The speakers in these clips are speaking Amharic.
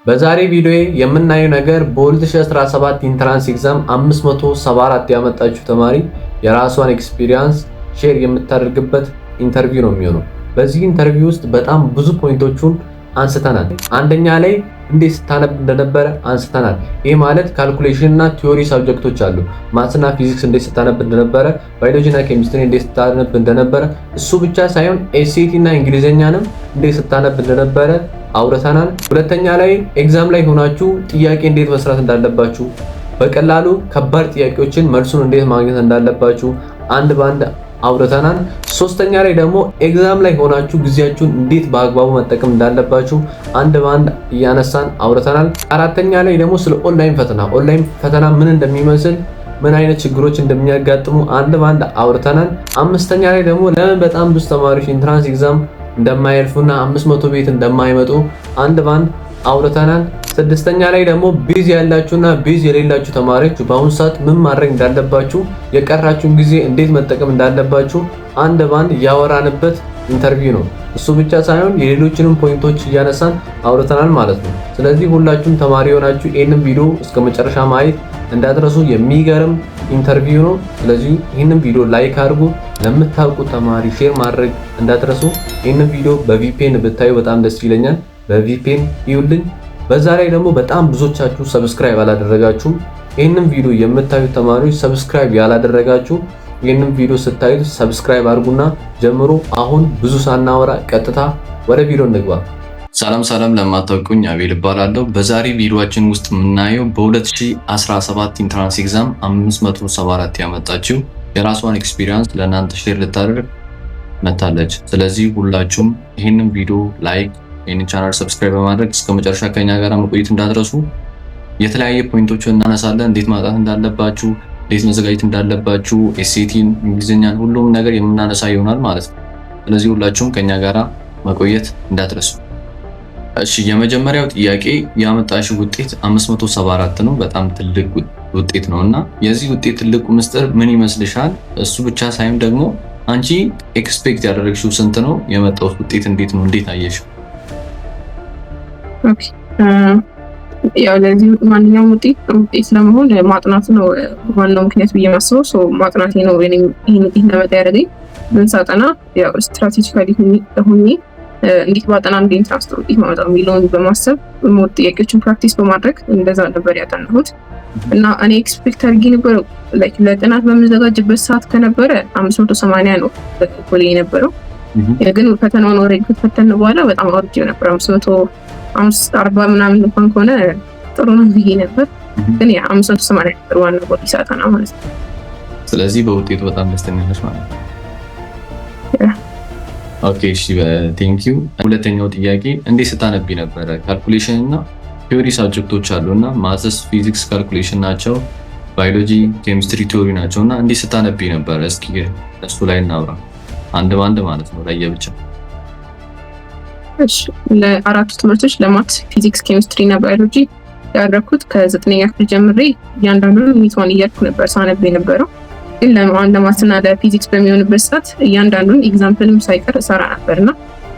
በዛሬ ቪዲዮ የምናየው ነገር በ2017 ኢንትራንስ ኤግዛም 574 ያመጣችው ተማሪ የራሷን ኤክስፒሪየንስ ሼር የምታደርግበት ኢንተርቪው ነው የሚሆነው። በዚህ ኢንተርቪው ውስጥ በጣም ብዙ ፖይንቶቹን አንስተናል። አንደኛ ላይ እንዴት ስታነብ እንደነበረ አንስተናል። ይሄ ማለት ካልኩሌሽን እና ቲዮሪ ሰብጀክቶች አሉ። ማትስና ፊዚክስ እንዴት ስታነብ እንደነበረ፣ ባዮሎጂ እና ኬሚስትሪ እንዴት ስታነብ እንደነበረ፣ እሱ ብቻ ሳይሆን ኤስኤቲ እና እንግሊዘኛንም እንዴት ስታነብ እንደነበረ አውርተናል። ሁለተኛ ላይ ኤግዛም ላይ ሆናችሁ ጥያቄ እንዴት መስራት እንዳለባችሁ፣ በቀላሉ ከባድ ጥያቄዎችን መልሱን እንዴት ማግኘት እንዳለባችሁ አንድ ባንድ አውርተናል። ሶስተኛ ላይ ደግሞ ኤግዛም ላይ ሆናችሁ ጊዜያችሁን እንዴት በአግባቡ መጠቀም እንዳለባችሁ አንድ ባንድ እያነሳን አውርተናል። አራተኛ ላይ ደግሞ ስለ ኦንላይን ፈተና ምን እንደሚመስል፣ ምን አይነት ችግሮች እንደሚያጋጥሙ አንድ ባንድ አውርተናል። አምስተኛ ላይ ደግሞ ለምን በጣም ብዙ ተማሪዎች ኢንትራንስ ኤግዛም እንደማያልፉና 500 ቤት እንደማይመጡ አንድ ባንድ አውርተናል። ስድስተኛ ላይ ደግሞ ቢዚ ያላችሁና ቢዚ የሌላችሁ ተማሪዎች በአሁኑ ሰዓት ምን ማድረግ እንዳለባችሁ፣ የቀራችሁን ጊዜ እንዴት መጠቀም እንዳለባችሁ አንድ ባንድ ያወራንበት ኢንተርቪው ነው። እሱ ብቻ ሳይሆን የሌሎችንም ፖይንቶች እያነሳን አውርተናል ማለት ነው። ስለዚህ ሁላችሁም ተማሪ ሆናችሁ ይህንን ቪዲዮ እስከ መጨረሻ ማየት እንዳትረሱ። የሚገርም ኢንተርቪው ነው። ስለዚህ ይህንን ቪዲዮ ላይክ አድርጉ። ለምታውቁት ተማሪ ሼር ማድረግ እንዳትረሱ። ይህንን ቪዲዮ በቪፒኤን ብታዩ በጣም ደስ ይለኛል። በቪፒኤን ይዩልኝ። በዛ ላይ ደግሞ በጣም ብዙዎቻችሁ ሰብስክራይብ አላደረጋችሁም። ይህንን ቪዲዮ የምታዩት ተማሪዎች ሰብስክራይብ ያላደረጋችሁ ይህንን ቪዲዮ ስታዩት ሰብስክራይብ አድርጉና ጀምሮ። አሁን ብዙ ሳናወራ ቀጥታ ወደ ቪዲዮ እንግባ። ሰላም ለማታውቁኝ አቤል እባላለሁ። በዛሬ ቪዲዮአችን ውስጥ የምናየው በ2017 ኢንትራንስ ኤግዛም 574 ያመጣችው የራሷን ኤክስፒሪየንስ ለእናንተ ሼር ልታደርግ መታለች። ስለዚህ ሁላችሁም ይህንን ቪዲዮ ላይክ፣ ይህንን ቻናል ሰብስክራይብ በማድረግ እስከ መጨረሻ ከኛ ጋር መቆየት እንዳትረሱ። የተለያየ ፖይንቶችን እናነሳለን። እንዴት ማጣት እንዳለባችሁ፣ እንዴት መዘጋጀት እንዳለባችሁ፣ ኤስኤቲን፣ እንግሊዝኛን፣ ሁሉም ነገር የምናነሳ ይሆናል ማለት ነው። ስለዚህ ሁላችሁም ከኛ ጋር መቆየት እንዳትረሱ። እሺ፣ የመጀመሪያው ጥያቄ ያመጣሽው ውጤት 574 ነው። በጣም ትልቅ ውጤት ነው እና የዚህ ውጤት ትልቁ ምስጢር ምን ይመስልሻል? እሱ ብቻ ሳይሆን ደግሞ አንቺ ኤክስፔክት ያደረግሽው ስንት ነው? የመጣው ውጤት እንዴት ነው? እንዴት አየሽው? ኦኬ፣ ያው ለዚህ ማንኛውም ውጤት ጥሩ ውጤት ለመሆን ማጥናቱ ነው ዋናው ምክንያት ብዬ ማስበው። ማጥናቴ ነው ይሄን ውጤት ለመጣ ያደረገኝ። ምን ሳጠና ያው ስትራቴጂካሊ ሆኜ እንዴት ባጠና እንዴት ኢንትራንስ ጥሩ ውጤት ማመጣው የሚለውን በማሰብ ሞድ ጥያቄዎችን ፕራክቲስ በማድረግ እንደዛ ነበር ያጠናሁት። እና እኔ ኤክስፔክት አድርጌ ነበር ላይክ ለጥናት በምዘጋጅበት ሰዓት ከነበረ 580 ነው ኮሌ የነበረው። ግን ፈተናውን ወሬ ከተፈተነ በኋላ በጣም አውርጄ ነበር። 540 ምናምን እንኳን ከሆነ ጥሩ ነው ብዬ ነበር። ግን ያ 580 ነበር ዋናው ቦዲ ሳጠና ማለት ነው። ስለዚህ በውጤቱ በጣም ደስተኛ ነሽ ማለት ነው? ኦኬ፣ እሺ፣ ቴንክ ዩ። ሁለተኛው ጥያቄ እንዴት ስታነቢ ነበረ? ካልኩሌሽን እና ቲዮሪ ሳብጀክቶች አሉና ማትስ፣ ፊዚክስ ካልኩሌሽን ናቸው፣ ባዮሎጂ፣ ኬሚስትሪ ቲዮሪ ናቸው እና እንዴት ስታነቢ ነበረ? እስኪ እሱ ላይ እናውራ አንድ ባንድ ማለት ነው ለየብቻ። እሺ፣ ለአራቱ ትምህርቶች ለማትስ፣ ፊዚክስ፣ ኬሚስትሪ እና ባዮሎጂ ያደረኩት ከ9ኛ ክፍል ጀምሬ እያንዳንዱን ሚቷን እያልኩ ነበር ሳነብ የነበረው። ግን ለማትስና ለፊዚክስ በሚሆንበት ሰዓት እያንዳንዱን ኤግዛምፕልም ሳይቀር እሰራ ነበርና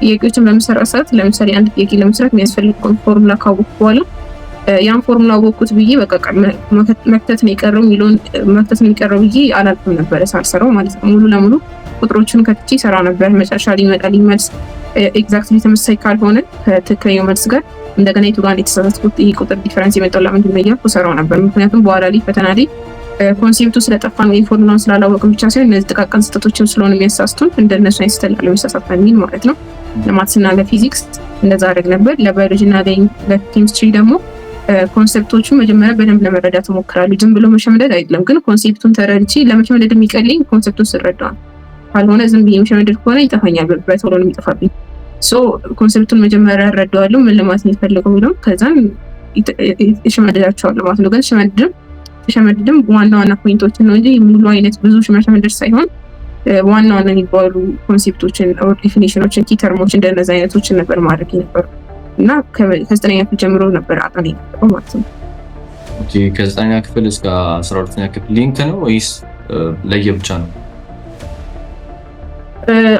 ጥያቄዎችን በምሰራ ሰዓት ለምሳሌ አንድ ጥያቄ ለመስራት የሚያስፈልገውን ፎርሙላ ካወቅኩ በኋላ ያን ፎርሙላ አወቅኩት ብዬ በቃ መክተት ነው የቀረው ብዬ አላልኩም ነበር ሳልሰራው ማለት ነው። ሙሉ ለሙሉ ቁጥሮችን ከትቼ ሰራ ነበር። መጨረሻ ሊመጣልኝ መልስ ኤግዛክትሊ ተመሳሳይ ካልሆነ ከትክክለኛው መልስ ጋር እንደገና የቱ ጋር የተሳሳትኩት ይሄ ቁጥር ዲፈረንስ የመጣው ለምንድን ነው እያልኩ ሰራው ነበር። ምክንያቱም በኋላ ላይ ፈተና ላይ ኮንሴፕቱ ስለጠፋን ወይ ፎርሙላውን ስላላወቅን ብቻ ሳይሆን እነዚህ ጥቃቅን ስህተቶችን ስለሆነ የሚያሳስቱን እንደነሱ አይነት ስህተት የሚሳሳት የሚል ማለት ነው። ለማትስና ለፊዚክስ እንደዛ አደረግ ነበር። ለባዮሎጂ እና ለኬሚስትሪ ደግሞ ኮንሴፕቶቹ መጀመሪያ በደንብ ለመረዳት እሞክራለሁ። ዝም ብሎ መሸመደድ አይደለም፣ ግን ኮንሴፕቱን ተረድቼ ለመሸመደድ የሚቀለኝ ኮንሴፕቱን ስረዳ ነው። ካልሆነ ዝም ብዬ መሸመደድ ከሆነ ይጠፋኛል፣ በቶሎ ነው የሚጠፋብኝ። ኮንሴፕቱን መጀመሪያ እረዳዋለሁ፣ ምን ለማለት ነው የተፈለገው የሚለው ከዛም እሸመደዳቸዋለሁ ማለት ነው። ግን ሸመድድም ዋና ፖይንቶችን ነው እንጂ ሙሉ አይነት ብዙ መሸመደድ ሳይሆን ዋና የሚባሉ ኮንሴፕቶችን ኦር ዲፊኒሽኖችን፣ ኪ ተርሞችን እንደነዚህ አይነቶችን ነበር ማድረግ የነበሩ እና ከ9ኛ ክፍል ጀምሮ ነበር አጠና የነበረው ማለት ነው። ኦኬ፣ ከ9ኛ ክፍል እስከ 12ኛ ክፍል ሊንክ ነው ወይስ ለየብቻ ነው?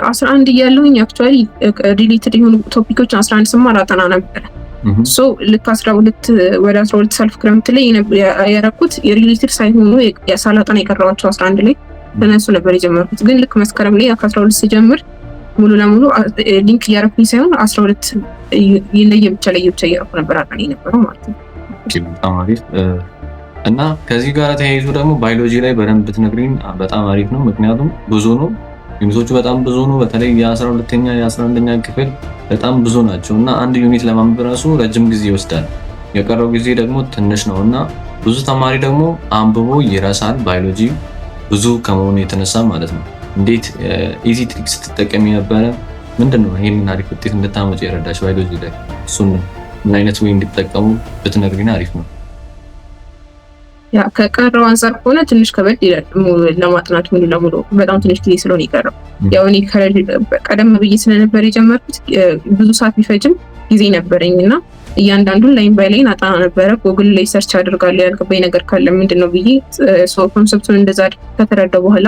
11 እያለሁኝ አክቹዋሊ ሪሌትድ የሆኑ ቶፒኮችን 11 ስማር አጠና ነበር። ሶ ልክ 12 ወደ 12 ሰልፍ ክረምት ላይ ያረኩት የሪሌትድ ሳይሆኑ የሳላጣና የቀረዋቸው 11 ላይ ተነሱ ነበር የጀመርኩት። ግን ልክ መስከረም ላይ 12 ሲጀምር ሙሉ ለሙሉ ሊንክ እያረኩኝ ሳይሆን 12 ለየብቻ እያረኩ ነበር አቃኒ ነበረው ማለት ነው። በጣም አሪፍ። እና ከዚህ ጋር ተያይዞ ደግሞ ባዮሎጂ ላይ በደንብ ብትነግሪኝ በጣም አሪፍ ነው። ምክንያቱም ብዙ ነው፣ ዩኒቶቹ በጣም ብዙ ነው። በተለይ የ12ኛ የ11ኛ ክፍል በጣም ብዙ ናቸው እና አንድ ዩኒት ለማንበብ ራሱ ረጅም ጊዜ ይወስዳል። የቀረው ጊዜ ደግሞ ትንሽ ነው እና ብዙ ተማሪ ደግሞ አንብቦ ይረሳል፣ ባዮሎጂ ብዙ ከመሆኑ የተነሳ ማለት ነው። እንዴት ኢዚ ትሪክስ ስትጠቀሚ ነበረ? ምንድነው ይሄንን አሪፍ ውጤት እንድታመጪ የረዳሽ ባዮሎጂ ላይ? እሱን ምን አይነት ወይ እንድትጠቀሙ ብትነግሪኝ አሪፍ ነው። ያ ከቀረው አንፃር ከሆነ ትንሽ ከበድ ይላል ለማጥናት ሙሉ ለሙሉ በጣም ትንሽ ጊዜ ስለሆነ ይቀረው። ያው እኔ ቀደም ብዬ ስለነበር የጀመርኩት ብዙ ሰዓት ቢፈጅም ጊዜ ነበረኝ እና እያንዳንዱን ላይን ባይ ላይን አጣና ነበረ። ጎግል ላይ ሰርች አድርጋለሁ ያልገባኝ ነገር ካለ ምንድነው ብዬ ኮንሰፕቱን እንደዛ ከተረዳው በኋላ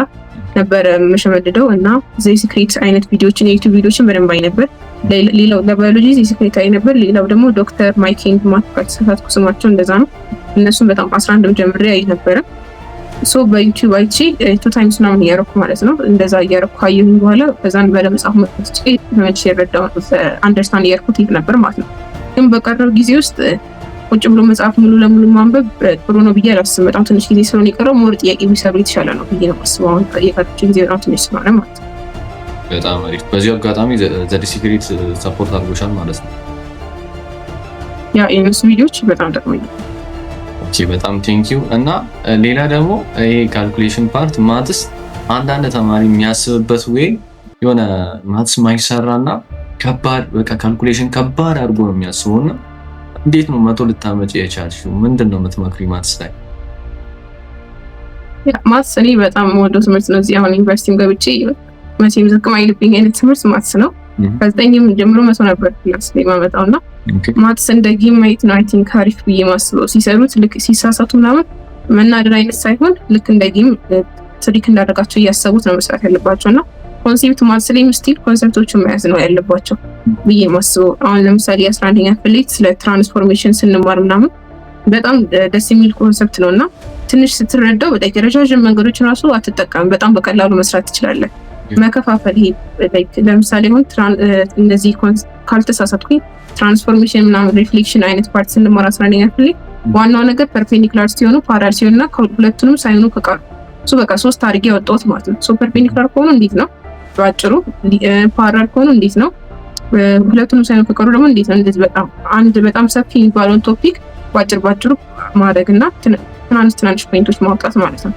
ነበረ መሸመድደው እና ዘ ሲክሬት አይነት ቪዲዮችን የዩቲዩብ ቪዲዮችን በደንብ አይ ነበር። ሌላው ለባዮሎጂ ዘ ሲክሬት አይ ነበር። ሌላው ደግሞ ዶክተር ማይክ ኤንድ ማት ካልተሳሳትኩ ስማቸው እንደዛ ነው። እነሱም በጣም 11 ጀምሬ አይ ነበረ። ሶ በዩቲዩብ አይቼ 2 ታይምስ ነው እያረኩ ማለት ነው። እንደዛ እያረኩ ካየሁኝ በኋላ በዛን በለመጻፍ መጥቼ ተመልሼ የረዳው አንደርስታንድ እያረኩት ይሄድ ነበር ማለት ነው። ግን በቀረው ጊዜ ውስጥ ቁጭ ብሎ መጽሐፍ ሙሉ ለሙሉ ማንበብ ጥሩ ነው ብዬ አላስብም። በጣም ትንሽ ጊዜ ስለሆነ የቀረው ሞር ጥያቄ ቢሰሩ የተሻለ ነው ብዬ ነው የማስበው። አሁን የቀረው ጊዜ በጣም ትንሽ ስለሆነ ማለት ነው። በጣም አሪፍ። በዚህ አጋጣሚ ዘ ሲክሬት ሰፖርት አድርጎሻል ማለት ነው። ያ የነሱ ቪዲዮዎች በጣም ጠቅመኛል። ኦኬ በጣም ቴንኪው። እና ሌላ ደግሞ ይሄ ካልኩሌሽን ፓርት ማትስ አንዳንድ ተማሪ የሚያስብበት ወይ የሆነ ማትስ ማይሰራና ከባድ በቃ ካልኩሌሽን ከባድ አድርጎ ነው የሚያስበውና እንዴት ነው 100 ልታመጪ የቻልሽው? ምንድነው የምትመክሪ ማትስ ላይ? ያ ማትስ እኔ በጣም ወደው ትምህርት ነው። እዚህ አሁን ዩኒቨርሲቲም ገብቼ መቼም ዝቅም አይልብኝ አይነት ትምህርት ማትስ ነው። ከ9ም ጀምሮ 100 ነበር ክላስ ላይ ማመጣውና ማትስ እንደ ጌም ማየት ነው አይ ቲንክ አሪፍ ብዬ ማስበው። ሲሰሩት ልክ ሲሳሳቱ ምናምን መናደድ አይነት ሳይሆን ልክ እንደ ጌም ትሪክ እንዳደረጋቸው እያሰቡት ነው መስራት ያለባቸውና ኮንሴፕት ማትስ ላይ ስቲል ኮንሰፕቶችን መያዝ ነው ያለባቸው ብዬ ማስበው። አሁን ለምሳሌ 11ኛ ክፍል ስለ ትራንስፎርሜሽን ስንማር ምናምን በጣም ደስ የሚል ኮንሰፕት ነውና ትንሽ ስትረዳው በጣም ረጃጅም መንገዶችን ራሱ አትጠቀም፣ በጣም በቀላሉ መስራት ትችላለህ። መከፋፈል ይሄ ለምሳሌ አሁን እነዚህ ካልተሳሳትኩኝ ትራንስፎርሜሽን ምናምን ሪፍሌክሽን አይነት ፓርት ስንማር 11ኛ ክፍል ዋናው ነገር ፐርፔንዲኩላር ሲሆኑ ፓራል ሲሆንና ሁለቱንም ሳይሆኑ ከቀሩ በቃ 3 አድርጌ ያወጣሁት ማለት ነው። ፐርፔንዲኩላር ከሆኑ እንዴት ነው ባጭሩ፣ ፓራል ከሆኑ እንዴት ነው፣ ሁለቱንም ሳይሆኑ ከቀሩ ደግሞ እንዴት ነው። እንደዚህ በጣም ሰፊ የሚባለውን ቶፒክ ባጭሩ ማድረግና ትናንሽ ፖይንቶች ማውጣት ማለት ነው።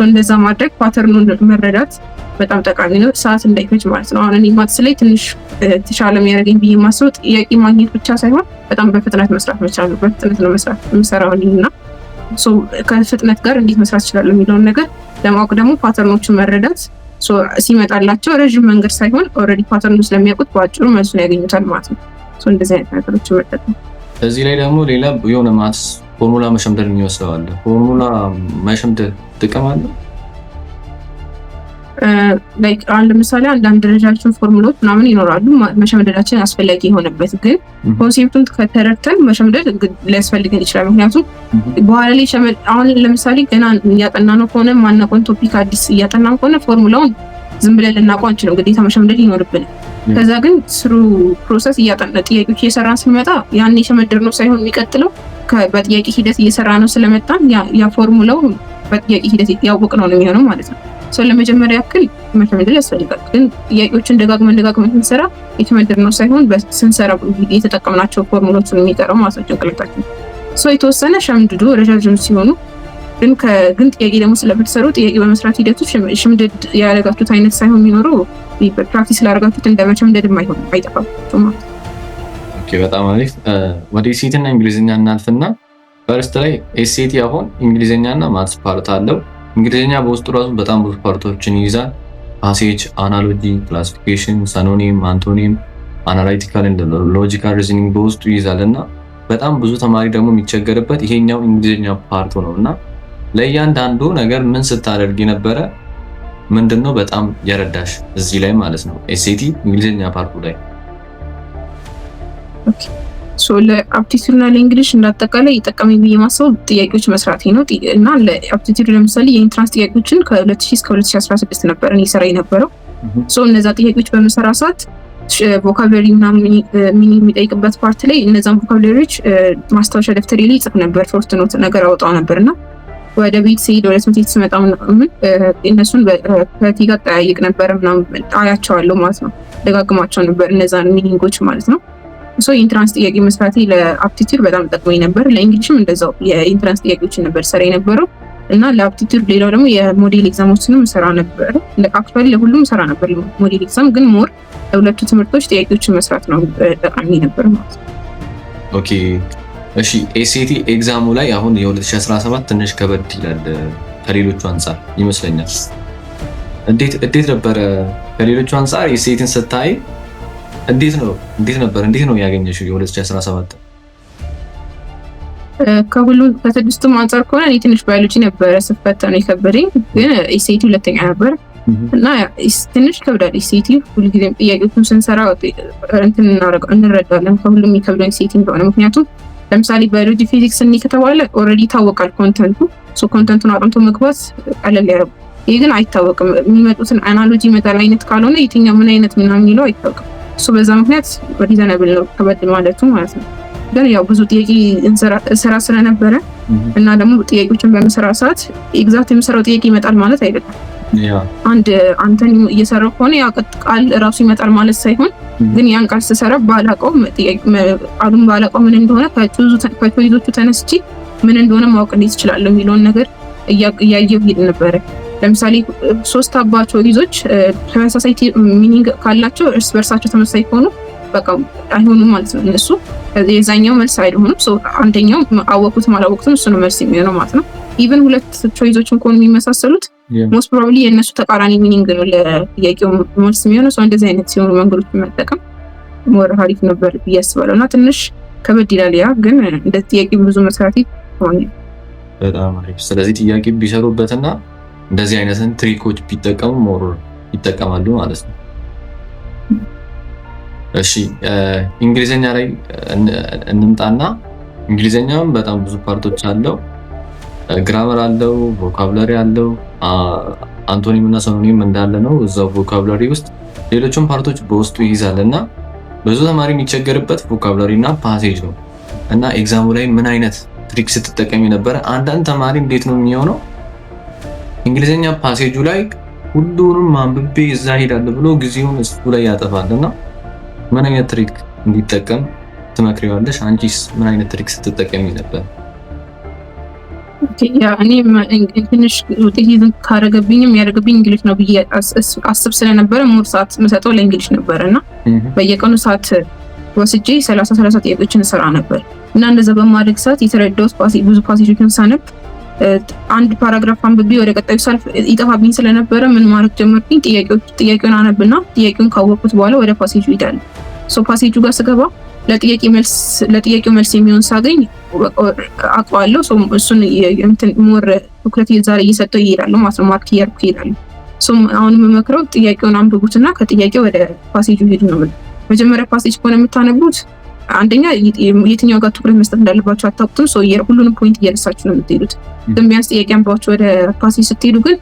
እንደዛ ማድረግ ፓተርኑን መረዳት በጣም ጠቃሚ ነው፣ ሰዓት እንዳይፈጅ ማለት ነው። አሁን እኔ ማትስ ላይ ትንሽ ተሻለ የሚያደርገኝ ብዬ ማስበው ጥያቄ ማግኘት ብቻ ሳይሆን በጣም በፍጥነት መስራት መቻል ነው። በፍጥነት ነው መስራት የምሰራው እና ከፍጥነት ጋር እንዴት መስራት ይችላል የሚለውን ነገር ለማወቅ ደግሞ ፓተርኖችን መረዳት ሲመጣላቸው ረዥም መንገድ ሳይሆን ኦልሬዲ ፓተርኑ ስለሚያውቁት በአጭሩ መልሱን ያገኙታል ማለት ነው። እንደዚህ አይነት ነገሮችን መጠቀም። እዚህ ላይ ደግሞ ሌላ የሆነ ማትስ ፎርሙላ መሸምደድ የሚወስደው አለ። ፎርሙላ መሸምደድ ጥቅም አለ? አሁን ለምሳሌ አንዳንድ ረጃጅም ፎርሙላዎች ምናምን ይኖራሉ መሸምደዳችን አስፈላጊ የሆነበት፣ ግን ኮንሴፕቱን ከተረድተን መሸምደድ ሊያስፈልገን ይችላል። ምክንያቱም በኋላ ላይ አሁን ለምሳሌ ገና እያጠናነው ከሆነ ማናውቀውን ቶፒክ አዲስ እያጠናን ከሆነ ፎርሙላውን ዝም ብለን ልናውቀው አንችልም፣ ግዴታ መሸምደድ ይኖርብናል። ከዛ ግን ስሩ ፕሮሰስ እያጠና ጥያቄዎች እየሰራን ስንመጣ ያን የሸመደድነው ሳይሆን የሚቀጥለው በጥያቄ ሂደት እየሰራ ነው ስለመጣን ያ ፎርሙላው በጥያቄ ሂደት ያወቅነው ነው የሚሆነው ማለት ነው። ለመጀመሪያ ያክል መሸመደድ ያስፈልጋል። ግን ጥያቄዎችን ደጋግመን ስንሰራ የተመደብነው ሳይሆን ስንሰራ የተጠቀምናቸው ፎርሙላዎችን የሚቀረው ማለት ነው ጭንቅላታችን። የተወሰነ ሸምድዶ ረጃጅም ሲሆኑ ግን ጥያቄ ደግሞ ስለምትሰሩ ጥያቄ በመስራት ሂደቱ ሽምድድ ያደረጋችሁት አይነት ሳይሆን የሚኖሩ ፕራክቲስ ላደረጋችሁት እንደ መሸምደድ አይጠፋባችሁ ማለት ነው። ኦኬ በጣም አሪፍ። ወደ ኤስኤቲ እና እንግሊዝኛ እናልፍና ፈርስት ላይ ኤስኤቲ አሁን እንግሊዝኛና ማትስ ፓርት አለው። እንግሊዝኛ በውስጡ ራሱ በጣም ብዙ ፓርቶችን ይይዛል። ፓሴጅ፣ አናሎጂ፣ ክላሲፊኬሽን፣ ሳኖኒም፣ አንቶኒም፣ አናላይቲካል እና ሎጂካል ሪዝኒንግ በውስጡ ይይዛል እና በጣም ብዙ ተማሪ ደግሞ የሚቸገርበት ይሄኛው እንግሊዝኛ ፓርቱ ነው እና ለእያንዳንዱ ነገር ምን ስታደርግ ነበረ? ምንድነው በጣም የረዳሽ እዚህ ላይ ማለት ነው ኤስኤቲ እንግሊዝኛ ፓርቱ ላይ? ለአፕቲቲዩድ እና ለእንግሊሽ እንዳጠቃላይ ጠቃሚ ብዬ ማሰብ ጥያቄዎች መስራት ነው እና ለአፕቲቲዩድ ለምሳሌ የኢንትራንስ ጥያቄዎችን ከ2000 እስከ 2016 ነበር እኔ ሰራ የነበረው። እነዛ ጥያቄዎች በመሰራ ሰዓት ቮካብለሪ ምናምን የሚጠይቅበት ፓርት ላይ እነዛን ቮካብለሪዎች ማስታወሻ ደብተሬ ላይ ይጽፍ ነበር፣ ሾርት ኖት ነገር አወጣው ነበር እና ወደ ቤት ስሄድ ወደ ትምህርት ቤት ስመጣ ምናምን እነሱን ከእህቴ ጋር ጠያይቅ ነበር ምናምን አያቸዋለሁ ማለት ነው። ደጋግማቸው ነበር እነዛን ሚኒንጎች ማለት ነው። የኢንትራንስ ጥያቄ መስራቴ ለአፕቲቲዩድ በጣም ጠቅሞኝ ነበር። ለእንግሊሽም እንደዛው የኢንትራንስ ጥያቄዎችን ነበር ሰራ የነበረው እና ለአፕቲቲዩድ ሌላው ደግሞ የሞዴል ኤግዛሞችንም ሰራ ነበር። አክቹዋሊ ለሁሉም ሰራ ነበር ሞዴል ኤግዛም፣ ግን ሞር ለሁለቱ ትምህርቶች ጥያቄዎችን መስራት ነው ጠቃሚ ነበር ማለት ነው። ኦኬ እሺ። ኤስኤቲ ኤግዛሙ ላይ አሁን የ2017 ትንሽ ከበድ ይላል ከሌሎቹ አንጻር ይመስለኛል። እንዴት ነበረ ከሌሎቹ አንጻር ኤስኤቲን ስታይ እንዴት ነው ያገኘሽው የ2017? ከስድስቱም አንጻር ከሆነ እኔ ትንሽ ባዮሎጂ ነበረ ስፈተነው የከበደኝ፣ ግን ኤስኤቲ ሁለተኛ ነበር እና ትንሽ ከብዳል። ኤስኤቲ ሁልጊዜም ጥያቄዎችን ስንሰራ እንረዳለን ከሁሉም የሚከብደው ኤስኤቲ እንደሆነ። ምክንያቱም ለምሳሌ ባዮሎጂ ፊዚክስ እኔ ከተባለ ኦልሬዲ ይታወቃል ኮንተንቱ፣ ኮንተንቱን አጥንቶ መግባት ቀለል ያደርጉ። ይህ ግን አይታወቅም። የሚመጡትን አናሎጂ መጣል አይነት ካልሆነ የትኛው ምን አይነት ምናምን የሚለው አይታወቅም። በዛ ምክንያት ሪዘነብል ነው ከበድ ማለቱ ማለት ነው። ግን ያው ብዙ ጥያቄ እንሰራ ስለነበረ እና ደግሞ ጥያቄዎችን በምሰራ ሰዓት ኤግዛክት የምሰራው ጥያቄ ይመጣል ማለት አይደለም። አንድ አንተን እየሰራው ከሆነ ያ ቃል እራሱ ይመጣል ማለት ሳይሆን፣ ግን ያን ቃል ስሰራ ባላውቀው ምን እንደሆነ ከቾይዞቹ ተነስቼ ምን እንደሆነ ማወቅ እንዴት እችላለሁ የሚለውን ነገር እያየሁ ሄድ ነበረ። ለምሳሌ 3 አባ ቾይዞች ተመሳሳይ ሚኒንግ ካላቸው እርስ በርሳቸው ተመሳሳይ ከሆኑ በቃ አይሆኑም ማለት ነው። እነሱ የዛኛው መልስ አይሆኑም። አንደኛው አወቁትም አላወቁትም እሱ ነው መልስ የሚሆነው ማለት ነው። ኢቨን 2 ቾይዞችን ከሆኑ የሚመሳሰሉት ሞስት ፕሮባብሊ የእነሱ ተቃራኒ ሚኒንግ ነው ለጥያቄው መልስ የሚሆነው። እንደዚህ አይነት ሲሆኑ መንገዶችን መጠቀም ሞር አሪፍ ነበር ብዬ አስባለሁ እና ትንሽ ከበድ ይላል። ያ ግን እንደ ጥያቄ ብዙ መስራት ሆነ በጣም አሪፍ። ስለዚህ ጥያቄ ቢሰሩበትና እንደዚህ አይነትን ትሪኮች ቢጠቀሙ ሞር ይጠቀማሉ ማለት ነው። እሺ እንግሊዘኛ ላይ እንምጣና እንግሊዘኛም በጣም ብዙ ፓርቶች አለው። ግራመር አለው፣ ቮካብላሪ አለው፣ አንቶኒም እና ሲኖኒም እንዳለ ነው እዛው ቮካብላሪ ውስጥ ሌሎችም ፓርቶች በውስጡ ይይዛል እና ብዙ ተማሪ የሚቸገርበት ቮካብላሪ እና ፓሴጅ ነው እና ኤግዛሙ ላይ ምን አይነት ትሪክ ስትጠቀሚ ነበረ? አንዳንድ ተማሪ እንዴት ነው የሚሆነው እንግሊዘኛ ፓሴጁ ላይ ሁሉንም አንብቤ እዛ ሄዳለሁ ብሎ ጊዜውን እሱ ላይ ያጠፋል እና ምን አይነት ትሪክ እንዲጠቀም ትመክሪዋለሽ? አንቺስ ምን አይነት ትሪክ ስትጠቀሚ ነበር? እኔ ትንሽ ውጤት ካረገብኝም ያደረገብኝ እንግሊሽ ነው ብዬ አስብ ስለነበረ ሞር ሰዓት የምሰጠው ለእንግሊሽ ነበር እና በየቀኑ ሰዓት ወስጄ 30 ጥያቄዎችን እሰራ ነበር እና እንደዛ በማድረግ ሰዓት የተረዳሁት ብዙ ፓሴጆችን ሳነብ አንድ ፓራግራፍ አንብቤ ወደ ቀጣዩ ሳልፍ ይጠፋብኝ ስለነበረ ምን ማድረግ ጀመርኩኝ? ጥያቄውን አነብና ጥያቄውን ካወቅኩት በኋላ ወደ ፓሴጁ እሄዳለሁ። ፓሴጁ ጋር ስገባ ለጥያቄው መልስ የሚሆን ሳገኝ አውቀዋለሁ። እሱን ሞር ትኩረት ዛሬ እየሰጠው ይሄዳለሁ ማለት ነው። ማርክ እያደረኩ ይሄዳለሁ። አሁን የምመክረው ጥያቄውን አንብቡትና ከጥያቄው ወደ ፓሴጁ ሄዱ ነው። መጀመሪያ ፓሴጅ ከሆነ የምታነቡት አንደኛ የትኛው ጋር ትኩረት መስጠት እንዳለባቸው አታውቁትም። ሁሉንም ፖይንት እየረሳችሁ ነው የምትሄዱት። ግን ቢያንስ ጥያቄ አንብባችሁ ወደ ፓሴጅ ስትሄዱ ግን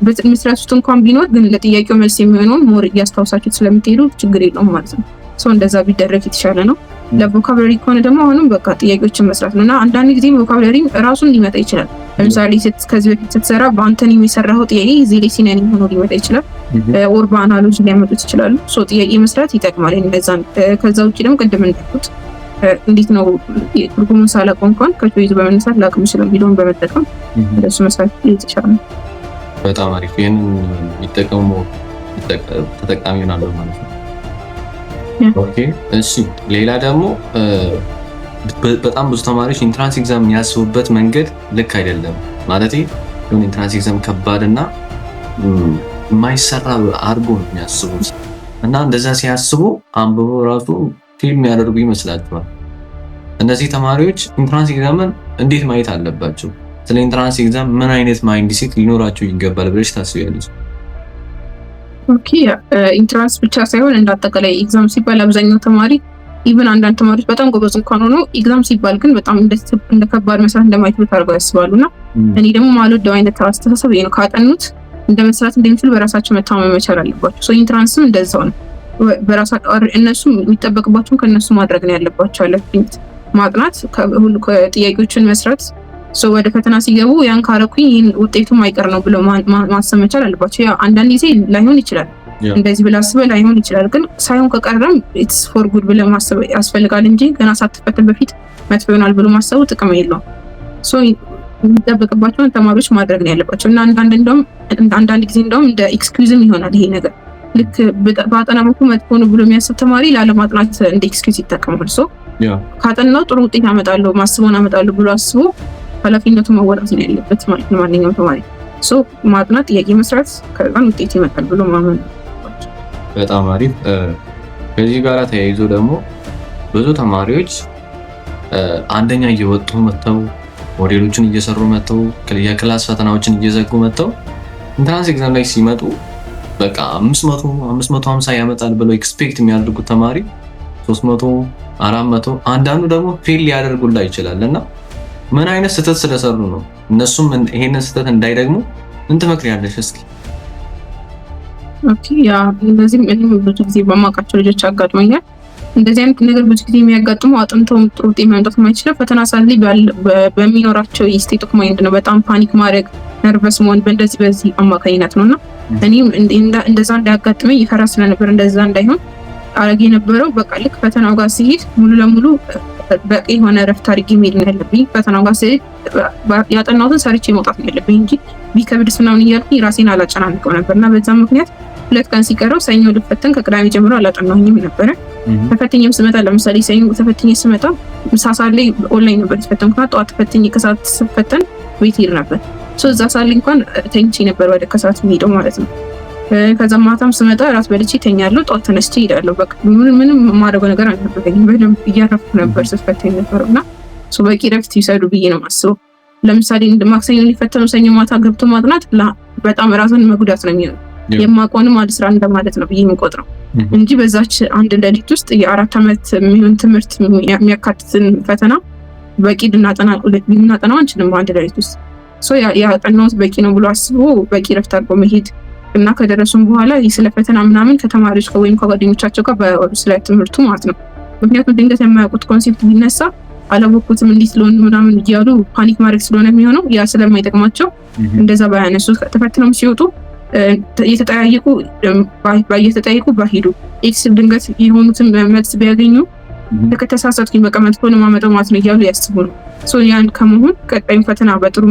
በመስራት ውስጥ እንኳን ቢኖር ግን ለጥያቄው መልስ የሚሆነውን ሞር እያስታውሳችሁት ስለምትሄዱ ችግር የለውም ማለት ነው። እንደዛ ቢደረግ የተሻለ ነው። ለቮካብለሪ ከሆነ ደግሞ አሁንም በቃ ጥያቄዎችን መስራት ነው እና አንዳንድ ጊዜ ቮካብለሪ ራሱን ሊመጣ ይችላል። ለምሳሌ ከዚህ በፊት ስትሰራ በአንተን የሚሰራው ጥያቄ እዚህ ላይ ሲነኒ ሆኖ ሊመጣ ይችላል። ኦር በአናሎጂ ሊያመጡት ይችላሉ። ጥያቄ መስራት ይጠቅማል። እንደዛን ከዛ ውጭ ደግሞ ቅድም እንዳልኩት እንዴት ነው ትርጉሙን ሳላውቀው እንኳን ከቾይዝ በመነሳት ላቅም ይችላል ቢለውን በመጠቀም እንደሱ መስራት የተሻለ ነው። በጣም አሪፍ። ይህንን የሚጠቀሙ ተጠቃሚ ይሆናሉ ማለት ነው። ኦኬ እሺ። ሌላ ደግሞ በጣም ብዙ ተማሪዎች ኢንትራንስ ኤግዛም የሚያስቡበት መንገድ ልክ አይደለም። ማለት የሆነ ኢንትራንስ ኤግዛም ከባድና የማይሰራ አድርጎ ነው የሚያስቡት እና እንደዛ ሲያስቡ አንብበው ራሱ ፊልም ያደርጉ ይመስላቸዋል። እነዚህ ተማሪዎች ኢንትራንስ ኤግዛምን እንዴት ማየት አለባቸው? ስለ ኢንትራንስ ኤግዛም ምን አይነት ማይንድ ሴት ሊኖራቸው ይገባል ብለሽ ታስቢያለሽ? ኦኬ ኢንትራንስ ብቻ ሳይሆን እንዳጠቃላይ ኤግዛም ሲባል አብዛኛው ተማሪ ኢቭን አንዳንድ ተማሪዎች በጣም ጎበዝ እንኳን ሆኖ ኤግዛም ሲባል ግን በጣም እንደ ከባድ መስራት እንደማይችሉ አድርገው ያስባሉና እኔ ደግሞ ማልወደው አይነት አስተሳሰብ ነው። ካጠኑት እንደ መስራት እንደሚችሉ በራሳቸው መታመን መቻል አለባቸው። ሶ ኢንትራንስም እንደዛው ነው። በራሳቸው እነሱ የሚጠበቅባቸውን ከነሱ ማድረግ ነው ያለባቸው። ኃላፊነት ማጥናት፣ ሁሉ ጥያቄዎችን መስራት። ሶ ወደ ፈተና ሲገቡ ያን ካረኩኝ ይህን ውጤቱ ማይቀር ነው ብለው ማሰብ መቻል አለባቸው። ያ አንዳንድ ጊዜ ላይሆን ይችላል፣ እንደዚህ ብለህ አስበህ ላይሆን ይችላል። ግን ሳይሆን ከቀረም ኢትስ ፎር ጉድ ብለህ ማሰብ ያስፈልጋል እንጂ ገና ሳትፈተን በፊት መጥፎ ይሆናል ብሎ ማሰቡ ጥቅም የለውም። ሶ የሚጠበቅባቸውን ተማሪዎች ማድረግ ነው ያለባቸው እና አንዳንድ ጊዜ እንደውም እንደ ኤክስኪውዝም ይሆናል ይሄ ነገር። ልክ በአጠናመኩ መጥፎ ነው ብሎ የሚያስብ ተማሪ ላለማጥናት እንደ ኤክስኪውዝ ይጠቀማል። ሶ ካጠናው ጥሩ ውጤት አመጣለሁ ማስበውን አመጣለሁ ብሎ አስቦ ኃላፊነቱን መወጣት ነው ያለበት ማለት ነው ማንኛውም ተማሪ። ሶ ማጥናት፣ ጥያቄ መስራት፣ ከዛን ውጤት ይመጣል ብሎ ማመን። በጣም አሪፍ። ከዚህ ጋር ተያይዞ ደግሞ ብዙ ተማሪዎች አንደኛ እየወጡ መጥተው ሞዴሎችን እየሰሩ መጥተው የክላስ ፈተናዎችን እየዘጉ መጥተው ኢንትራንስ ኤግዛም ላይ ሲመጡ በቃ 550 ያመጣል ብለው ኤክስፔክት የሚያደርጉት ተማሪ 300፣ 400 አንዳንዱ ደግሞ ፌል ሊያደርጉላ ይችላል እና ምን አይነት ስህተት ስለሰሩ ነው? እነሱም ይሄንን ስህተት እንዳይደግሙ ምን ትመክሪያለሽ እስኪ? ኦኬ ያ እንደዚህ እኔም ብዙ ጊዜ በማውቃቸው ልጆች አጋጥሞኛል። እንደዚህ አይነት ነገር ብዙ ጊዜ የሚያጋጥመው አጥንተው ጥሩ ውጤት ማምጣት የማይችለው ፈተና ሰዓት ላይ በሚኖራቸው ስቴት ኦፍ ማይንድ ነው። በጣም ፓኒክ ማድረግ፣ ነርቨስ መሆን በዚህ አማካኝነት ነውና እኔም እንደዛ እንዳያጋጥመኝ ይፈራ ስለነበር እንደዛ እንዳይሆን አረግ የነበረው በቃ ልክ ፈተናው ጋር ሲሄድ ሙሉ ለሙሉ በቂ የሆነ እረፍት አድርጌ መሄድ ነው ያለብኝ። ፈተናው ጋር ሲሄድ ያጠናሁትን ሰርቼ መውጣት ነው ያለብኝ እንጂ ቢከብድስ ምናምን እያልኩኝ ራሴን አላጨናንቀው ነበርና በዛ ምክንያት 2 ቀን ሲቀረው ሰኞ ልፈተን ከቅዳሜ ጀምሮ አላጠናሁኝም ነበረ። ተፈትኜም ስመጣ ለምሳሌ ሰኞ ተፈትኜ ስመጣ ምሳ ሰዓት ላይ ኦንላይን ነበር የተፈተንኩት። ጠዋት ተፈትኜ ከሰዓት ስፈተን ቤት ሄድ ነበር። እዛ ሰዓት ላይ እንኳን ተኝቼ ነበር ወደ ከሰዓት የሚሄደው ማለት ነው። ከዛ ማታም ስመጣ ራስ በልቼ ተኛለሁ፣ ጠዋት ተነስቼ እሄዳለሁ። በቃ ምንም የማደርገው ነገር አልነበረኝም። በደንብ እያረፍኩ ነበር ስፈተኝ ነበርና በቂ ረፍት ይሰዱ ብዬ ነው የማስበው። ለምሳሌ ማክሰኞ ሊፈተኑ ሰኞ ማታ ገብቶ ማጥናት በጣም ራስን መጉዳት ነው የሚሆነው። የማውቀውንም አልስራ እንደማለት ነው ብዬ የምቆጥረው እንጂ በዛች አንድ ሌሊት ውስጥ የ4 ዓመት የሚሆን ትምህርት የሚያካትትን ፈተና በቂ ልናጠናው አንችልም አንድ ሌሊት ውስጥ። ያጠናሁት በቂ ነው ብሎ አስቦ በቂ ረፍት አድርጎ መሄድ እና ከደረሱም በኋላ ስለ ፈተና ምናምን ከተማሪዎች ወይም ከጓደኞቻቸው ጋር ስለ ትምህርቱ ማለት ነው። ምክንያቱም ድንገት የማያውቁት ኮንሴፕት ቢነሳ አላወቅኩትም እንዴት ስለሆነ ምናምን እያሉ ፓኒክ ማድረግ ስለሆነ የሚሆነው ያ ስለማይጠቅማቸው እንደዛ ባያነሱ ተፈትነው ሲወጡ እየተጠያየቁ ባሄዱ ኤክስ ድንገት የሆኑትን መልስ ቢያገኙ ከተሳሳትኩኝ በቃ መጥፎ ነው የማመጣው ማለት ነው እያሉ ያስቡ ነው። ያን ከመሆን ቀጣዩን ፈተና በጥሩ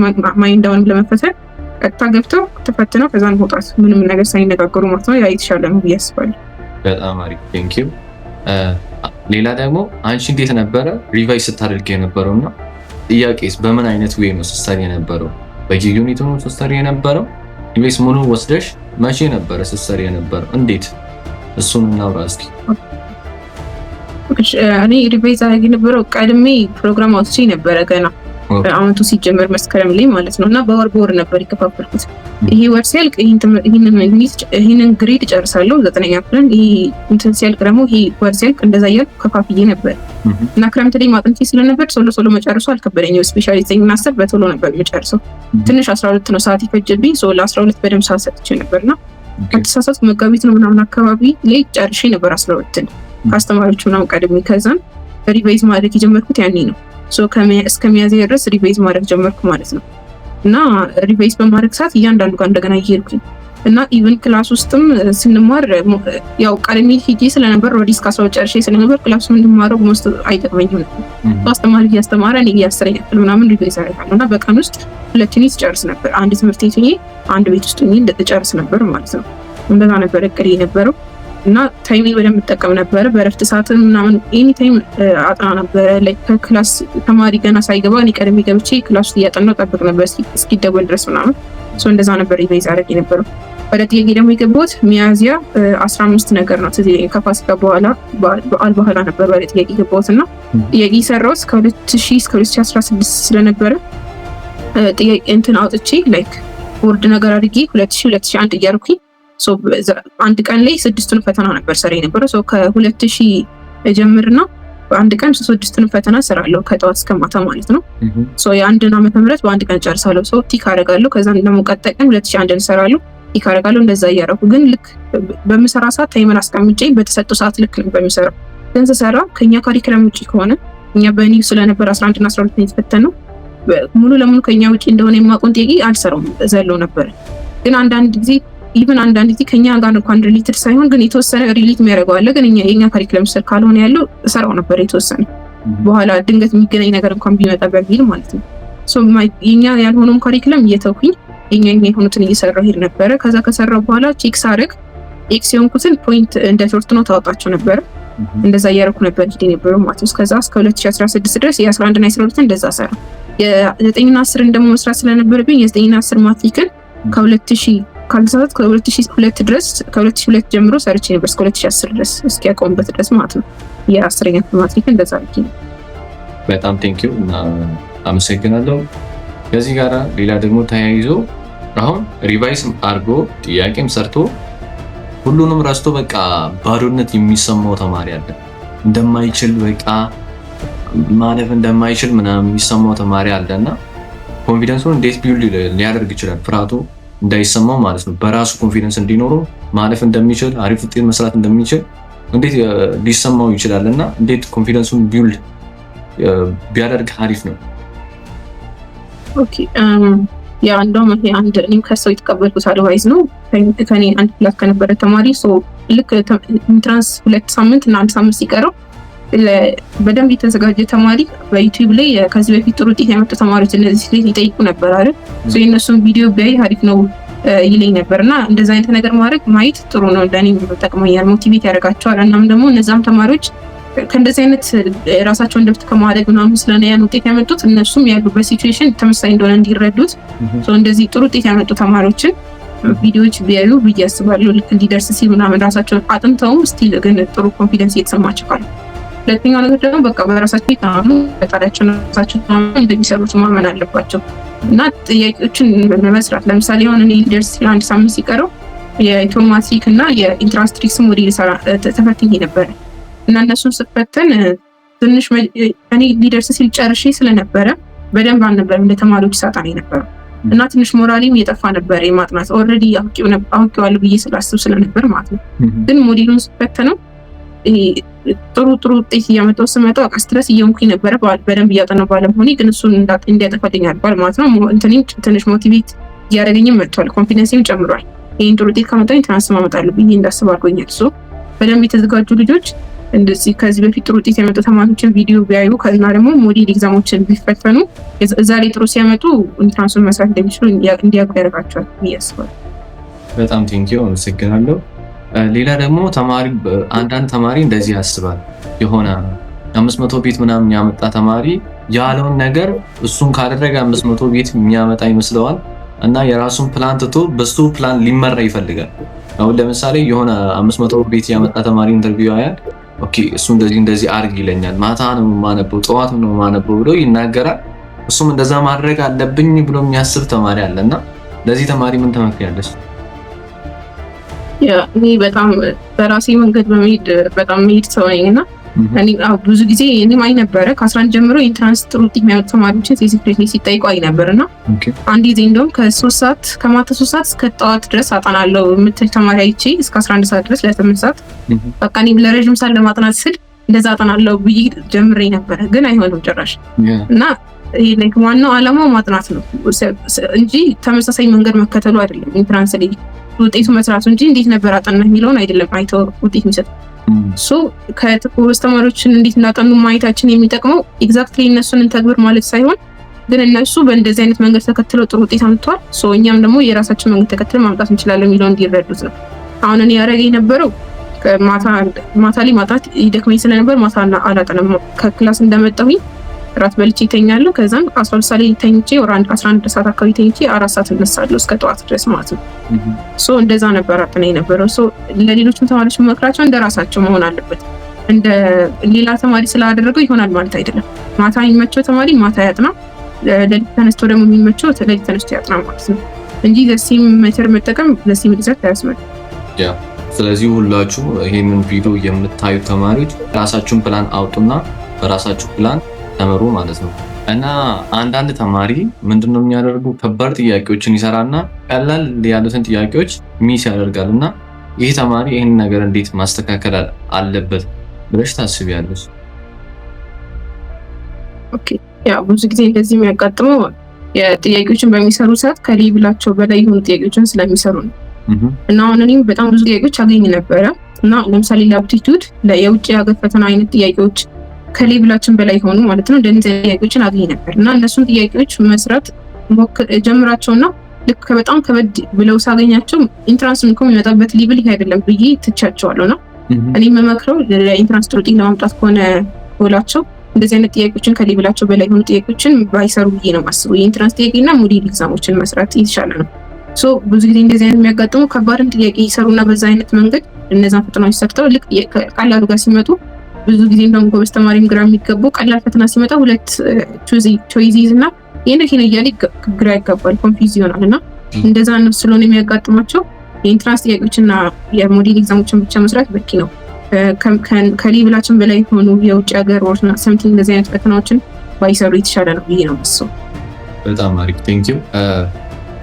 ማይንዳውን ለመፈተን ቀጥታ ገብተው ተፈትነው ከዛን መውጣት ምንም ነገር ሳይነጋገሩ ማለት ነው። ያ የተሻለ ነው ብዬ አስባለሁ። በጣም አሪፍ ቴንክ ዩ። ሌላ ደግሞ አንቺ እንዴት ነበረ ሪቫይዝ ስታደርግ የነበረውና ጥያቄስ በምን አይነት ዌይ ነው ስትሰሪ የነበረው? በዩኒት ነው ስትሰሪ የነበረው? ኢንቨስ ሙሉ ወስደሽ መቼ ነበረ ስትሰሪ የነበረው? እንዴት እሱን እናውራ እስኪ። እኔ ሪቫይዝ አደረግ የነበረው ቀድሜ ፕሮግራም አውጥቼ ነበረ ገና አመቱ ሲጀመር መስከረም ላይ ማለት ነው። እና በወር ነበር የከፋፈልኩት። ይሄ ወር ሲያልቅ ይህንን ግሬድ ጨርሳለሁ 9ኛ ክፍልን። ይሄ እንትን ሲያልቅ ደግሞ ይሄ ወር ሲያልቅ እንደዛ እያልኩ ከፋፍዬ ነበር እና ክረምት ላይ ማጥንቴ ስለነበር ቶሎ መጨረሱ አልከበደኝም። ስፔሻሊ 9ና 10 በቶሎ ነበር የምጨርሰው። ትንሽ 12 ነው ሰዓት ይፈጀብኝ። ለ12 በደንብ ሰዓት ሰጥቼ ነበርና ከተሳሳትኩ መጋቢት ነው ምናምን አካባቢ ላይ ጨርሼ ነበር 12ን ከአስተማሪዎቹ ምናምን ቀድሜ። ከዛን ሪቫይዝ ማድረግ የጀመርኩት ያኔ ነው። እስከ ሚያዝያ ድረስ ሪቫይዝ ማድረግ ጀመርኩ ማለት ነው። እና ሪቫይዝ በማድረግ ሰዓት እያንዳንዱ ጋር እንደገና እየሄድኩኝ እና ኢቨን ክላስ ውስጥም ስንማር ያው ቀድሜ ሄጄ ስለነበር ወዲህ እስከ 12 ጨርሼ ስለነበር ክላስ እንድማረው ሞስት አይጠቅመኝም ነበር። አስተማሪ እያስተማረ እኔ የ10ኛ ክፍል ምናምን ሪቫይዝ አደርጋለሁ እና በቀን ውስጥ 2 ዩኒት ጨርስ ነበር። አንድ ትምህርት ቤት ሆኜ አንድ ቤት ውስጥ ሆኜ እንደጨርስ ነበር ማለት ነው። እንደዛ ነበር እቅዴ የነበረው እና ታይሜ በደንብ እጠቀም ነበረ። በረፍት ሰዓት ምናምን ኤኒ ታይም አጥና ነበረ። ከክላስ ተማሪ ገና ሳይገባ እኔ ቀድሜ ገብቼ ክላስ ውስጥ እያጠናሁ ጠብቅ ነበር እስኪደወል ድረስ ምናምን። እንደዛ ነበር ሪቫይዝ አደረግ የነበረው። ወደ ጥያቄ ደግሞ የገባሁት ሚያዝያ 15 ነገር ነው። ከፋሲካ በኋላ በዓል በኋላ ነበር ወደ ጥያቄ የገባሁት እና ጥያቄ የሰራሁት ከ2000 እስከ 2016 ስለነበረ ጥያቄ እንትን አውጥቼ ቦርድ ነገር አድርጌ 2001 እያልኩኝ አንድ ቀን ላይ 6ቱን ፈተና ነበር ሰራ የነበረው። ከ2000 ጀምርና በአንድ ቀን 6 ፈተና እሰራለሁ ከጠዋት እስከ ማታ ማለት ነው። የአንድን ዓመተ ምህረት በአንድ ቀን ጨርሳለሁ። ቲክ አደርጋለሁ። ከዛ ደግሞ ቀጣይ ቀን 2001 እሰራለሁ፣ ቲክ አደርጋለሁ። እንደዛ እያደረኩ ግን ልክ በምሰራ ሰዓት ታይመር አስቀምጬ በተሰጠው ሰዓት ልክ ነው በሚሰራው። ግን ስሰራ ከኛ ካሪክለም ውጪ ከሆነ እኛ በኒው ስለነበር 11 እና 12 ነው የተፈተነው ሙሉ ለሙሉ ከኛ ውጪ እንደሆነ የማቆን ጥያቄ አልሰራውም ዘለው ነበር። ግን አንዳንድ ጊዜ ከኛ ጋር እንኳን ሪሌትድ ሳይሆን ግን የተወሰነ ሪሌት የሚያደርገው አለ። ግን የኛ ካሪክለም ስር ካልሆነ ያለው እሰራው ነበር የተወሰነ በኋላ ድንገት የሚገናኝ ነገር እንኳን ቢመጣ በሚል ማለት ነው። የኛ ያልሆነውን ካሪክለም እየተውኩኝ የኛ የሆኑትን እየሰራሁ ሄድ ነበረ። ከዛ ከሰራው በኋላ ቼክ ሳደርግ ኤክስ የሆንኩትን ፖይንት እንደ ሾርት ነው ታወጣቸው ነበረ። እንደዛ እያደረኩ ነበር ሄድ የነበረው ማለት ነው። ከዛ እስከ 2016 ድረስ የ11 እና 12 እንደዛ ሰራ። የ9 እና 10 ደግሞ መስራት ስለነበረብኝ የ9 እና 10 ማትሪክን ከ2002 ድረስ ከ2002 ጀምሮ ሰርቼ ነበር እስከ 2010 ድረስ እስኪያቆምበት ድረስ ማለት ነው። የ10ኛ ማትሪክን እንደዛ አድርጌ ነው። በጣም ቴንኪው እና አመሰግናለሁ። ከዚህ ጋር ሌላ ደግሞ ተያይዞ አሁን ሪቫይስ አድርጎ ጥያቄም ሰርቶ ሁሉንም ረስቶ በቃ ባዶነት የሚሰማው ተማሪ አለ። እንደማይችል በቃ ማለፍ እንደማይችል ምናምን የሚሰማው ተማሪ አለና ኮንፊደንሱን እንዴት ቢውልድ ሊያደርግ ይችላል? ፍርሃቱ እንዳይሰማው ማለት ነው። በራሱ ኮንፊደንስ እንዲኖረው ማለፍ እንደሚችል አሪፍ ውጤት መስራት እንደሚችል እንዴት ሊሰማው ይችላል? እና እንዴት ኮንፊደንሱን ቢውልድ ቢያደርግ አሪፍ ነው? ኦኬ እንደውም ይሄ እኔም ከሰው የተቀበልኩት አድቫይስ ነው። ከኔ አንድ ክላስ ከነበረ ተማሪ ልክ ኢንትራንስ 2 ሳምንት እና 1 ሳምንት ሲቀረው በደንብ የተዘጋጀ ተማሪ በዩቲዩብ ላይ ከዚህ በፊት ጥሩ ውጤት ያመጡ ተማሪዎች እነዚህ ሲል ይጠይቁ ነበር አይደል? የእነሱን ቪዲዮ ቢያይ አሪፍ ነው ይለኝ ነበር። እና እንደዛ አይነት ነገር ማየት ጥሩ ነው፣ ለእኔ ጠቅሞኛል፣ ሞቲቬት ያደርጋቸዋል። እናም ደግሞ እነዛም ተማሪዎች ከእንደዚህ አይነት ራሳቸውን ደብት ከማድረግ ምናምን ስለሆነ ያን ውጤት ያመጡት እነሱም ያሉበት ሲቹዌሽን ተመሳሳይ እንደሆነ እንዲረዱት እንደዚህ ጥሩ ውጤት ያመጡ ተማሪዎችን ቪዲዮዎች ቢያዩ ብዬ አስባለሁ። ልክ እንዲደርስ ሲል ምናምን ራሳቸውን አጥንተውም ስቲል ግን ጥሩ ኮንፊደንስ እየተሰማቸው ካለ። ሁለተኛው ነገር ደግሞ በቃ በራሳቸው ይታመኑ፣ ፈጣሪያቸውን ራሳቸው እንደሚሰሩት ማመን አለባቸው እና ጥያቄዎችን መስራት። ለምሳሌ አሁን እኔ ሊደርስ ሲል 1 ሳምንት ሲቀረው የኢትዮማትሪክ እና የኢንትራንስ ትሪክስ ሞዴል ተፈትኜ ነበረ እና እነሱን ስፈተን ትንሽ እኔ ሊደርስ ሲል ጨርሼ ስለነበረ በደንብ አልነበረም እንደ ተማሪዎች ሳጣኔ ነበረ እና ትንሽ ሞራሊም እየጠፋ ነበር የማጥናት ኦልሬዲ አውቄዋለሁ ብዬ ስላስብ ስለነበር ማለት ነው። ግን ሞዴሉን ስፈተነው ጥሩ ውጤት እያመጣሁ ስመጣ ስትረስ እየሆንኩኝ ነበረ በደንብ እያጠናሁ ባለመሆኔ፣ ግን እሱን እንዲያጠፋልኝ አድርጓል ማለት ነው። ትንሽ ሞቲቬት እያደረገኝም መጥቷል፣ ኮንፊደንስም ጨምሯል። ይህን ጥሩ ውጤት ካመጣኝ ትራንስ ማመጣለሁ ብዬ እንዳስብ አድርጎኛል። በደንብ የተዘጋጁ ልጆች እንደዚህ ከዚህ በፊት ጥሩ ውጤት ያመጡ ተማሪዎችን ቪዲዮ ቢያዩ ከዛ ደግሞ ሞዴል ኤግዛሞችን ቢፈተኑ እዛ ላይ ጥሩ ሲያመጡ ኢንትራንሱን መስራት እንደሚችሉ እንዲያውቁ ያደርጋቸዋል ብዬ አስባለሁ። በጣም ቴንኪው፣ አመሰግናለሁ። ሌላ ደግሞ አንዳንድ ተማሪ እንደዚህ ያስባል። የሆነ 500 ቤት ምናምን ያመጣ ተማሪ ያለውን ነገር እሱን ካደረገ 500 ቤት የሚያመጣ ይመስለዋል እና የራሱን ፕላን ትቶ በሱ ፕላን ሊመራ ይፈልጋል። አሁን ለምሳሌ የሆነ 500 ቤት ያመጣ ተማሪ ኢንተርቪው ያያል። ኦኬ እሱ እንደዚህ አርግ ይለኛል፣ ማታ ነው የማነበው ጠዋት ነው የማነበው ብሎ ይናገራል። እሱም እንደዛ ማድረግ አለብኝ ብሎ የሚያስብ ተማሪ አለና ለዚህ ተማሪ ምን ትመክሪያለሽ? እኔ በጣም በራሴ መንገድ በጣም መሄድ ሰው ነኝና እኔ ብዙ ጊዜ እኔም አይ ነበረ ከ11 ጀምሮ የኢንትራንስ ጥሩ ውጤት የሚያመጡ ተማሪዎችን ሴክሬት ሲጠይቁ አይ ነበርና አንድ ጊዜ እንደውም ከማታ 3 ሰዓት እስከ ጠዋት ድረስ አጠናለሁ የምትል ተማሪ አይቼ እስከ 11 ሰዓት ድረስ ለ8 ሰዓት በቃ እኔ ለረጅም ሰዓት ለማጥናት ስል እንደዛ አጠናለሁ ብዬ ጀምሬ ነበረ። ግን አይሆንም ጭራሽ እና ይሄ ላይክ ዋናው ዓላማው ማጥናት ነው እንጂ ተመሳሳይ መንገድ መከተሉ አይደለም። ኢንትራንስ ላይ ውጤቱ መስራቱ እንጂ እንዴት ነበር አጠና የሚለውን አይደለም አይቶ ውጤት የሚሰጥ ከጎበዝ ተማሪዎችን እንዴት እንዳጠኑ ማየታችን የሚጠቅመው ኤግዛክትሊ እነሱን እንተግብር ማለት ሳይሆን ግን እነሱ በእንደዚህ አይነት መንገድ ተከትለው ጥሩ ውጤት አምጥተዋል፣ እኛም ደግሞ የራሳችን መንገድ ተከትለን ማምጣት እንችላለን የሚለውን እንዲረዱት ነው። አሁን እኔ ያደረገ የነበረው ማታ ላይ ማጣት ይደክመኝ ስለነበር ማታ አላጠናም። ከክላስ እንደመጣሁኝ ራት በልቼ ይተኛለሁ። ከዛም 12 ሰዓት ላይ ተኝቼ ወራ 11 ሰዓት አካባቢ ተኝቼ 4 ሰዓት እነሳለሁ እስከ ጠዋት ድረስ ማለት ነው። እንደዛ ነበር አጥና የነበረው። ለሌሎችም ተማሪዎች መክራቸው እንደራሳቸው መሆን አለበት። እንደ ሌላ ተማሪ ስላደረገው ይሆናል ማለት አይደለም። ማታ የሚመቸው ተማሪ ማታ ያጥና፣ ለሊት ተነስቶ ደግሞ የሚመቸው ለሊት ተነስቶ ያጥና ማለት ነው እንጂ ለሲም ሜተር መጠቀም ለሲም ሪዘልት አያስመጣም። ስለዚህ ሁላችሁ ይሄንን ቪዲዮ የምታዩ ተማሪዎች ራሳችሁን ፕላን አውጡና በራሳችሁ ፕላን ተምሩ ማለት ነው። እና አንዳንድ ተማሪ ምንድነው የሚያደርጉ ከባድ ጥያቄዎችን ይሰራና ቀላል ያሉትን ጥያቄዎች ሚስ ያደርጋል። እና ይህ ተማሪ ይህን ነገር እንዴት ማስተካከል አለበት ብለሽ ታስቢያለሽ? ኦኬ ያው ብዙ ጊዜ እንደዚህ የሚያጋጥመው የጥያቄዎችን በሚሰሩ ሰዓት ከሌቭላቸው በላይ የሆኑ ጥያቄዎችን ስለሚሰሩ ነው። እና አሁን እኔም በጣም ብዙ ጥያቄዎች አገኝ ነበረ እና ለምሳሌ ለአፕቲቱድ የውጭ ሀገር ፈተና አይነት ጥያቄዎች ከሌቭላችን በላይ ሆኑ ማለት ነው እንደዚህ ጥያቄዎችን አገኝ ነበር እና እነሱን ጥያቄዎች መስራት ጀምራቸውና ልክ በጣም ከበድ ብለው ሳገኛቸው ኢንትራንስ እንኳን የሚመጣበት ሌቭል ይሄ አይደለም ብዬ ትቻቸዋለሁና እኔ የምመክረው ለኢንትራንስ ጥሩ ውጤት ለማምጣት ከሆነ ጎላቸው እንደዚህ አይነት ጥያቄዎችን ከሌቭላቸው በላይ የሆኑ ጥያቄዎችን ባይሰሩ ብዬ ነው የማስበው። የኢንትራንስ ጥያቄና ሞዴል ኤግዛሞችን መስራት የተሻለ ነው። ሶ ብዙ ጊዜ እንደዚህ አይነት የሚያጋጥሙ ከባድም ጥያቄ ይሰሩና በዛ አይነት መንገድ እነዛን ፈተናዎች ሰርተው ልክ ቀላሉ ጋር ሲመጡ ብዙ ጊዜ እንደውም ጎበዝ ተማሪም ግራ የሚገባው ቀላል ፈተና ሲመጣ ሁለት ቾይዚዝ እና ይሄን እያለ ግራ ይገባል፣ ኮንፊውዝ ይሆናል እና እንደዛ ነው ስለሆነ የሚያጋጥማቸው የኢንትራንስ ጥያቄዎችና የሞዴል ኤግዛሞችን ብቻ መስራት በቂ ነው። ከሌቭላችን በላይ የሆኑ የውጭ ሀገር ወርና ሰምቲንግ እንደዚህ አይነት ፈተናዎችን ባይሰሩ የተሻለ ነው ብዬ ነው የማስበው። በጣም አሪፍ ቴንክ ዩ።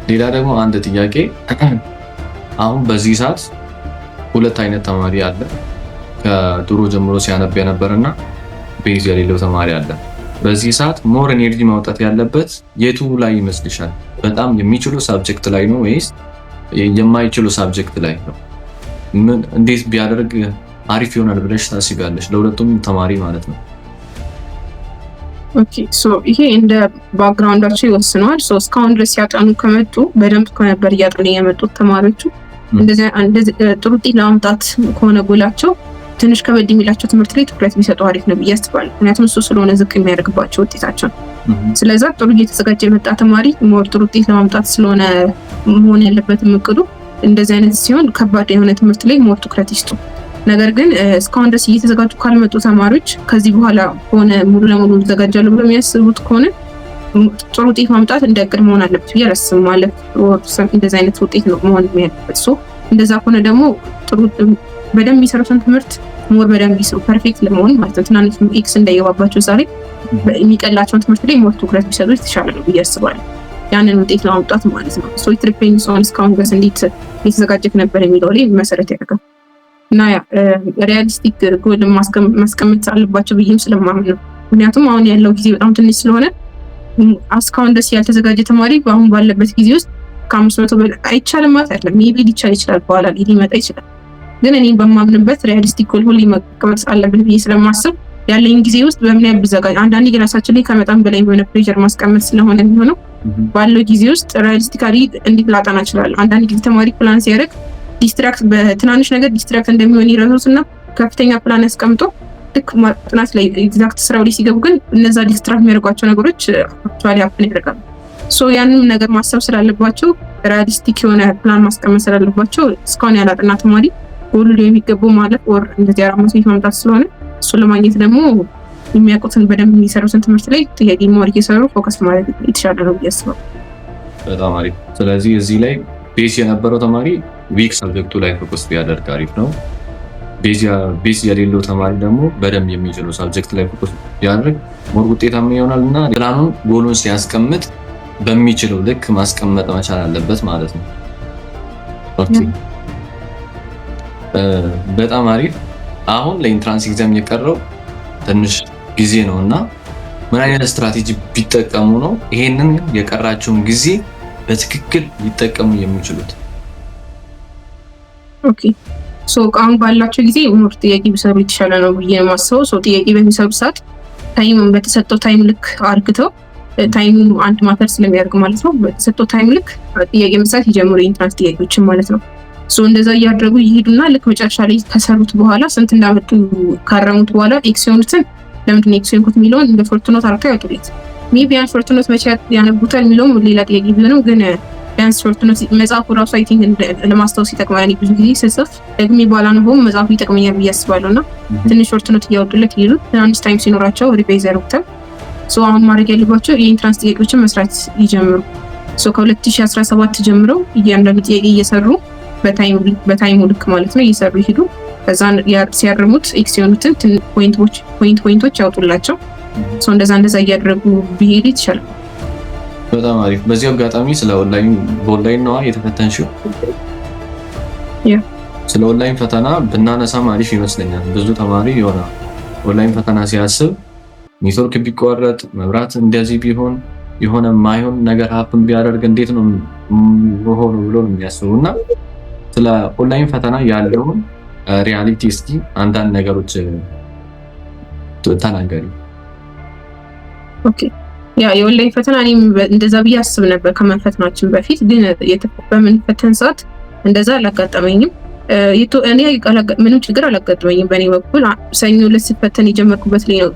ሌላ ደግሞ አንድ ጥያቄ፣ አሁን በዚህ ሰዓት ሁለት አይነት ተማሪ አለ። ከድሮ ጀምሮ ሲያነብ የነበረና ቤዝ የሌለው ተማሪ አለ። በዚህ ሰዓት ሞር ኤነርጂ ማውጣት ያለበት የቱ ላይ ይመስልሻል? በጣም የሚችሉ ሳብጀክት ላይ ነው ወይስ የማይችሉ ሳብጀክት ላይ ነው? ምን እንዴት ቢያደርግ አሪፍ ይሆናል ብለሽ ታስቢያለሽ? ለሁለቱም ተማሪ ማለት ነው። ኦኬ ሶ ይሄ እንደ ባክግራውንዳቸው ይወስነዋል። ሶ እስካሁን ድረስ ያጠኑ ከመጡ በደንብ ከነበር እያጠኑ የመጡት ተማሪዎቹ እንደዚህ ጥሩ ውጤት ለማምጣት ከሆነ ጎላቸው ትንሽ ከበድ የሚላቸው ትምህርት ላይ ትኩረት ቢሰጡ አሪፍ ነው ብዬ አስባለሁ። ምክንያቱም እሱ ስለሆነ ዝቅ የሚያደርግባቸው ውጤታቸው። ስለዛ ጥሩ እየተዘጋጀ የመጣ ተማሪ ሞር ጥሩ ውጤት ለማምጣት ስለሆነ መሆን ያለበትም እቅዱ እንደዚህ አይነት ሲሆን ከባድ የሆነ ትምህርት ላይ ሞር ትኩረት ይስጡ። ነገር ግን እስካሁን ድረስ እየተዘጋጁ ካልመጡ ተማሪዎች ከዚህ በኋላ ሆነ ሙሉ ለሙሉ ይዘጋጃሉ ብለው የሚያስቡት ከሆነ ጥሩ ውጤት ማምጣት እንደ እቅድ መሆን አለበት ብዬ አላስብም። ማለት እንደዚህ አይነት ውጤት ነው መሆን ያለበት። ሶ እንደዛ ከሆነ ደግሞ ጥሩ በደንብ የሚሰሩትን ትምህርት ሞር በደንብ ይስሩ፣ ፐርፌክት ለመሆን ማለት ነው። ትናንሽ ኤክስ እንዳይገባባቸው ዛሬ የሚቀላቸውን ትምህርት ላይ ሞር ትኩረት ቢሰጡ የተሻለ ነው ብዬ አስባለሁ፣ ያንን ውጤት ለማምጣት ማለት ነው። ሶ ኢትሪፔንስ ኦን እስካሁን ድረስ እንዴት የተዘጋጀክ ነበር የሚለው ላይ መሰረት ያደርጋል እና ሪያሊስቲክ ጎል ማስቀመጥ አለባቸው ብዬም ስለማምን ነው። ምክንያቱም አሁን ያለው ጊዜ በጣም ትንሽ ስለሆነ እስካሁን ድረስ ያልተዘጋጀ ተማሪ በአሁን ባለበት ጊዜ ውስጥ ከ500 በላይ አይቻልም ማለት አይደለም። ሜቢ ሊቻል ይችላል፣ በኋላ ሊመጣ ይችላል። ግን እኔ በማምንበት ሪያሊስቲክ ጎል ሁሌ መቀመጥ አለብን ብዬ ስለማስብ ያለኝ ጊዜ ውስጥ በምን ያህል ብዘጋጅ፣ አንዳንዴ ራሳችን ላይ ከመጠን በላይ የሆነ ፕሬሸር ማስቀመጥ ስለሆነ የሚሆነው ባለው ጊዜ ውስጥ ሪያሊስቲካሊ እንዴት ላጠና እችላለሁ። አንዳንድ ጊዜ ተማሪ ፕላን ሲያደርግ ዲስትራክት በትናንሽ ነገር ዲስትራክት እንደሚሆን ይረሱትና ከፍተኛ ፕላን ያስቀምጦ ልክ ጥናት ላይ ኤግዛክት ስራው ላይ ሲገቡ ግን እነዛ ዲስትራክት የሚያደርጓቸው ነገሮች አክቹዋሊ አፕን ያደርጋሉ። ሶ ያንን ነገር ማሰብ ስላለባቸው ሪያሊስቲክ የሆነ ፕላን ማስቀመጥ ስላለባቸው እስካሁን ያላጠና ተማሪ ሁሉ የሚገባው ማለት ወር እንደዚህ 400 ማምጣት ስለሆነ እሱን ለማግኘት ደግሞ የሚያውቁትን በደንብ የሚሰሩትን ትምህርት ላይ ጥያቄ ማወር እየሰሩ ፎከስ ማድረግ የተሻለ ነው ብዬ አስባለሁ። በጣም አሪፍ። ስለዚህ እዚህ ላይ ቤዝ የነበረው ተማሪ ዊክ ሰብጀክቱ ላይ ፎከስ ቢያደርግ አሪፍ ነው። ቤዝ የሌለው ተማሪ ደግሞ በደንብ የሚችለው ሳብጀክት ላይ ፎከስ ቢያደርግ ሞር ውጤታማ ይሆናል እና ፕላኑን ጎሉን ሲያስቀምጥ በሚችለው ልክ ማስቀመጥ መቻል አለበት ማለት ነው። ኦኬ በጣም አሪፍ። አሁን ለኢንትራንስ ኤግዛም የቀረው ትንሽ ጊዜ ነው እና ምን አይነት ስትራቴጂ ቢጠቀሙ ነው ይሄንን የቀራቸውን ጊዜ በትክክል ሊጠቀሙ የሚችሉት? ኦኬ ሶ አሁን ባላቸው ጊዜ ሞር ጥያቄ ቢሰሩ የተሻለ ነው ብዬ ነው የማስበው። ሶ ጥያቄ በሚሰሩ ሰዓት ታይም በተሰጠው ታይም ልክ አርግተው ታይሙ አንድ ማተር ስለሚያደርግ ማለት ነው። በተሰጠው ታይም ልክ ጥያቄ መስራት ይጀምሩ፣ የኢንትራንስ ጥያቄዎችን ማለት ነው። ሶ እንደዛ እያደረጉ ይሄዱና ልክ መጨረሻ ላይ ከሰሩት በኋላ ስንት እንዳመጡ ካረሙት በኋላ ኤክስ የሆኑትን ለምንድን ነው ኤክስ የሆንኩት የሚለውን እንደ ፎርቱኖት አርገው ያውጡለት። ሜቢ ያን ፎርቱኖት መቼ ያነቡታል የሚለውም ሌላ ጥያቄ ቢሆንም ግን ቢያንስ ፎርቱኖት መጽሐፉ ራሱ አይ ቲንክ ለማስታወስ ይጠቅማል። ብዙ ጊዜ ስጽፍ ደግሜ ባላነበውም መጽሐፉ ይጠቅመኛል ብዬ አስባለሁ እና ትንሽ ፎርቱኖት እያወጡለት ይሄዱ። ትናንሽ ታይም ሲኖራቸው ሪቫይዝ ያደርጉታል። ሶ አሁን ማድረግ ያለባቸው የኢንትራንስ ጥያቄዎችን መስራት ይጀምሩ። ሶ ከ2017 ጀምረው እያንዳንዱ ጥያቄ እየሰሩ በታይሙ ልክ ማለት ነው እየሰሩ ይሄዱ። ከዛ ሲያርሙት ኤክስ የሆኑትን ፖይንቶች ያውጡላቸው። እንደዛ እያደረጉ ቢሄድ ይችላል። በጣም አሪፍ። በዚህ አጋጣሚ ስለ በኦንላይን ነዋ የተፈተንሽው? ስለ ኦንላይን ፈተና ብናነሳም አሪፍ ይመስለኛል። ብዙ ተማሪ የሆነ ኦንላይን ፈተና ሲያስብ ኔትወርክ ቢቋረጥ፣ መብራት እንደዚህ ቢሆን፣ የሆነ ማይሆን ነገር ሀፕን ቢያደርግ እንዴት ነው መሆኑ ብሎ ነው የሚያስቡ እና ስለ ኦንላይን ፈተና ያለውን ሪያሊቲ እስኪ አንዳንድ ነገሮች ተናገሪ። ኦኬ ያ የኦንላይን ፈተና እኔም እንደዛ ብዬ አስብ ነበር ከመፈተናችን በፊት። ግን በምንፈተን ሰዓት እንደዛ አላጋጠመኝም። እኔ ምንም ችግር አላጋጠመኝም በእኔ በኩል። ሰኞ ለስፈተን የጀመርኩበት ላይ ነው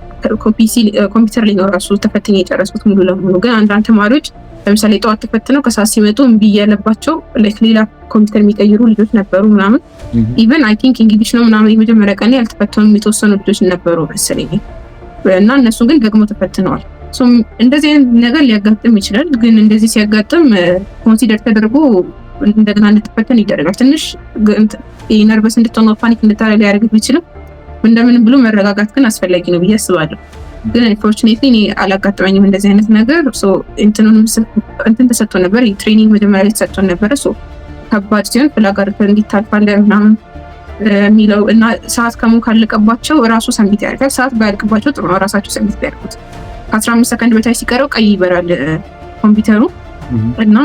ኮምፒውተር ላይ ነው ራሱ ተፈትኜ የጨረስኩት ሙሉ ለሙሉ። ግን አንዳንድ ተማሪዎች ለምሳሌ ጠዋት ተፈትነው ከሰዓት ሲመጡ እምቢ እያለባቸው ሌላ ኮምፒውተር የሚቀይሩ ልጆች ነበሩ ምናምን። ኢቨን አይ ቲንክ እንግሊሽ ነው ምናምን የመጀመሪያ ቀን ያልተፈተኑ የተወሰኑ ልጆች ነበሩ መሰለኝ እና እነሱ ግን ደግሞ ተፈትነዋል። እንደዚህ አይነት ነገር ሊያጋጥም ይችላል። ግን እንደዚህ ሲያጋጥም ኮንሲደር ተደርጎ እንደገና እንድትፈተን ይደረጋል። ትንሽ ነርቨስ እንድትሆን ፓኒክ እንድታረግ ሊያደርግ ቢችልም እንደምንም ብሎ መረጋጋት ግን አስፈላጊ ነው ብዬ አስባለሁ። ግን አንፎርቹኔትሊ እኔ አላጋጠመኝም እንደዚህ አይነት ነገር። እንትን ተሰጥቶ ነበር፣ ትሬኒንግ መጀመሪያ ላይ ተሰጥቶ ነበረ። ከባድ ሲሆን ፍላጋር እንዲታልፋለ ምናምን የሚለው እና ሰዓት ከሙን ካለቀባቸው ራሱ ሰሚት ያደርጋል። ሰዓት ባያልቅባቸው ጥሩ ነው፣ ራሳቸው ሰሚት ቢያደርጉት። ከ15 ሰከንድ በታች ሲቀረው ቀይ ይበራል ኮምፒውተሩ እና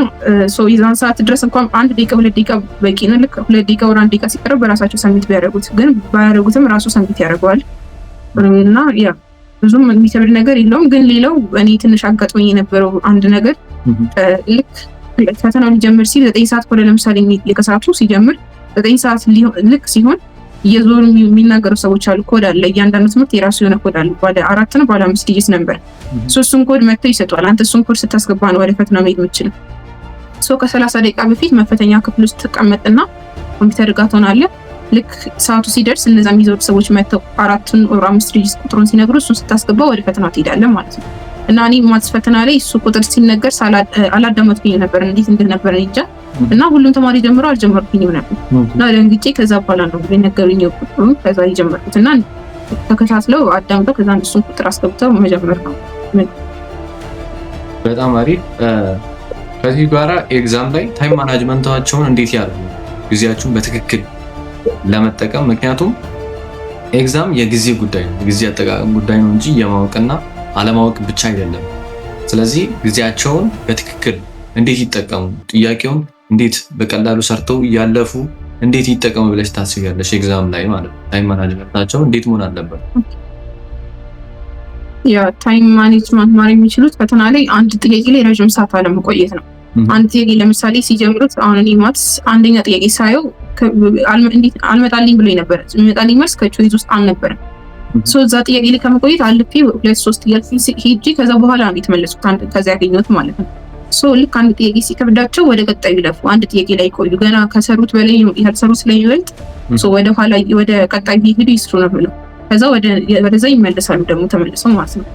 የዛን ሰዓት ድረስ እንኳን 1 ደቂቃ 2 ደቂቃ በቂ ነው። ልክ 2 ደቂቃ ወደ 1 ደቂቃ ሲቀረው በራሳቸው ሰሚት ቢያደርጉት፣ ግን ባያደርጉትም ራሱ ሰሚት ያደርገዋል እና ያ ብዙም የሚከብድ ነገር የለውም። ግን ሌላው እኔ ትንሽ አጋጥሞኝ የነበረው አንድ ነገር ልክ ፈተናው ሊጀምር ሲል 9 ሰዓት ኮለ ለምሳሌ የከሰዓቱ ሲጀምር 9 ሰዓት ልክ ሲሆን እየዞሩ የሚናገሩ ሰዎች አሉ። ኮድ አለ፣ እያንዳንዱ ትምህርት የራሱ የሆነ ኮድ አለ። ባለ 4 ነው ባለ 5 ዲጂት ነበር። እሱን ኮድ መጥተው ይሰጧል። አንተ እሱን ኮድ ስታስገባ ነው ወደ ፈተና መሄድ የምትችለው። ከ30 ደቂቃ በፊት መፈተኛ ክፍል ውስጥ ተቀመጥና ኮምፒውተር ጋር ትሆናለህ። ልክ ሰዓቱ ሲደርስ እነዛ የሚዞሩ ሰዎች መጥተው 4 or 5 ዲጂት ቁጥሩን ሲነግሩ እሱን ስታስገባ ወደ ፈተና ትሄዳለህ ማለት ነው። እና እኔ ማትስ ፈተና ላይ እሱ ቁጥር ሲነገር አላዳመጥኩኝ ነበር፣ እንዴት እንደነበር እንጃ። እና ሁሉም ተማሪ ጀምሮ አልጀመርኩኝም ነበር እና ደንግጬ ከዛ በኋላ ነው የነገሩኝ ቁጥሩን። ከዛ የጀመርኩት እና ተከታትለው አዳምጠው ከዛ እሱን ቁጥር አስገብተው መጀመር ነው። በጣም አሪፍ። ከዚህ ጋራ ኤግዛም ላይ ታይም ማናጅመንታቸውን እንዴት ያደርጉ ጊዜያችሁን በትክክል ለመጠቀም? ምክንያቱም ኤግዛም የጊዜ ጉዳይ ነው፣ የጊዜ አጠቃቀም ጉዳይ ነው እንጂ የማወቅና አለማወቅ ብቻ አይደለም። ስለዚህ ጊዜያቸውን በትክክል እንዴት ይጠቀሙ? ጥያቄውን እንዴት በቀላሉ ሰርተው እያለፉ እንዴት ይጠቀሙ ብለሽ ታስቢያለሽ? ኤግዛም ላይ ማለት ነው ታይም ማኔጅመንታቸው እንዴት መሆን አለበት? ያ ታይም ማኔጅመንት ማለት የሚችሉት ፈተና ላይ አንድ ጥያቄ ላይ ረጅም ሰዓት አለመቆየት ነው። አንድ ጥያቄ ለምሳሌ ሲጀምሩት አሁን እኔ ማትስ አንደኛ ጥያቄ ሳየው አልመጣልኝ ብሎ ነበር። የሚመጣልኝ መልስ ከቾይዝ ውስጥ አልነበረም። እዛ ጥያቄ ላይ ከመቆየት አልፌ 2-3 እያልኩ ሄጄ ከዛ በኋላ ነው የተመለስኩት ከዛ ያገኘሁት ማለት ነው። ልክ አንድ ጥያቄ ሲከብዳቸው ወደ ቀጣዩ ይለፉ፣ አንድ ጥያቄ ላይ ቆዩ። ገና ከሰሩት በላይ ያልሰሩት ስለሚበልጥ ወደ ኋላ ወደ ቀጣዩ ሄዱ ይስሩ ነው ብለው ከዛ ወደዛ ይመለሳሉ ደግሞ ተመልሰው ማለት ነው።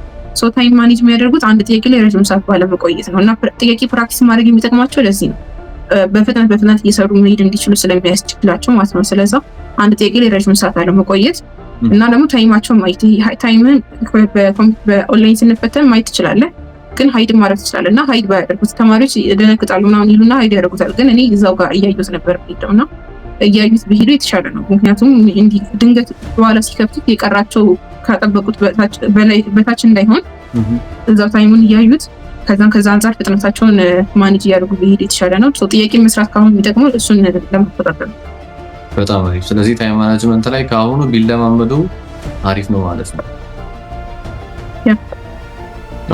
ታይም ማኔጅ የሚያደርጉት አንድ ጥያቄ ላይ ረጅም ሰዓት ባለመቆየት ነው እና ጥያቄ ፕራክቲስ ማድረግ የሚጠቅማቸው ለዚህ ነው። በፍጥነት እየሰሩ መሄድ እንዲችሉ ስለሚያስችላቸው ማለት ነው። ስለዛ አንድ ጥያቄ ላይ ረጅም ሰዓት አለመቆየት እና ደግሞ ታይማቸው ማየት። ታይምን በኦንላይን ስንፈተን ማየት ትችላለህ፣ ግን ሀይድ ማድረግ ትችላለህ። እና ሀይድ ባያደርጉት ተማሪዎች ደነግጣሉ ምናምን ይሉና ሀይድ ያደርጉታል። ግን እኔ እዛው ጋር እያዩት ነበር ሄደው እና እያዩት በሄዱ የተሻለ ነው። ምክንያቱም እንዲህ ድንገት በኋላ ሲከፍቱት የቀራቸው ካጠበቁት በታች እንዳይሆን እዛው ታይሙን እያዩት ከዛ አንጻር ፍጥነታቸውን ማኔጅ እያደረጉ በሄዱ የተሻለ ነው። ጥያቄ መስራት ካሁን የሚጠቅመው እሱን ለመቆጣጠር ነው። በጣም አሪፍ። ስለዚህ ታይም ማኔጅመንት ላይ ከአሁኑ ቢለማመዱ አሪፍ ነው ማለት ነው።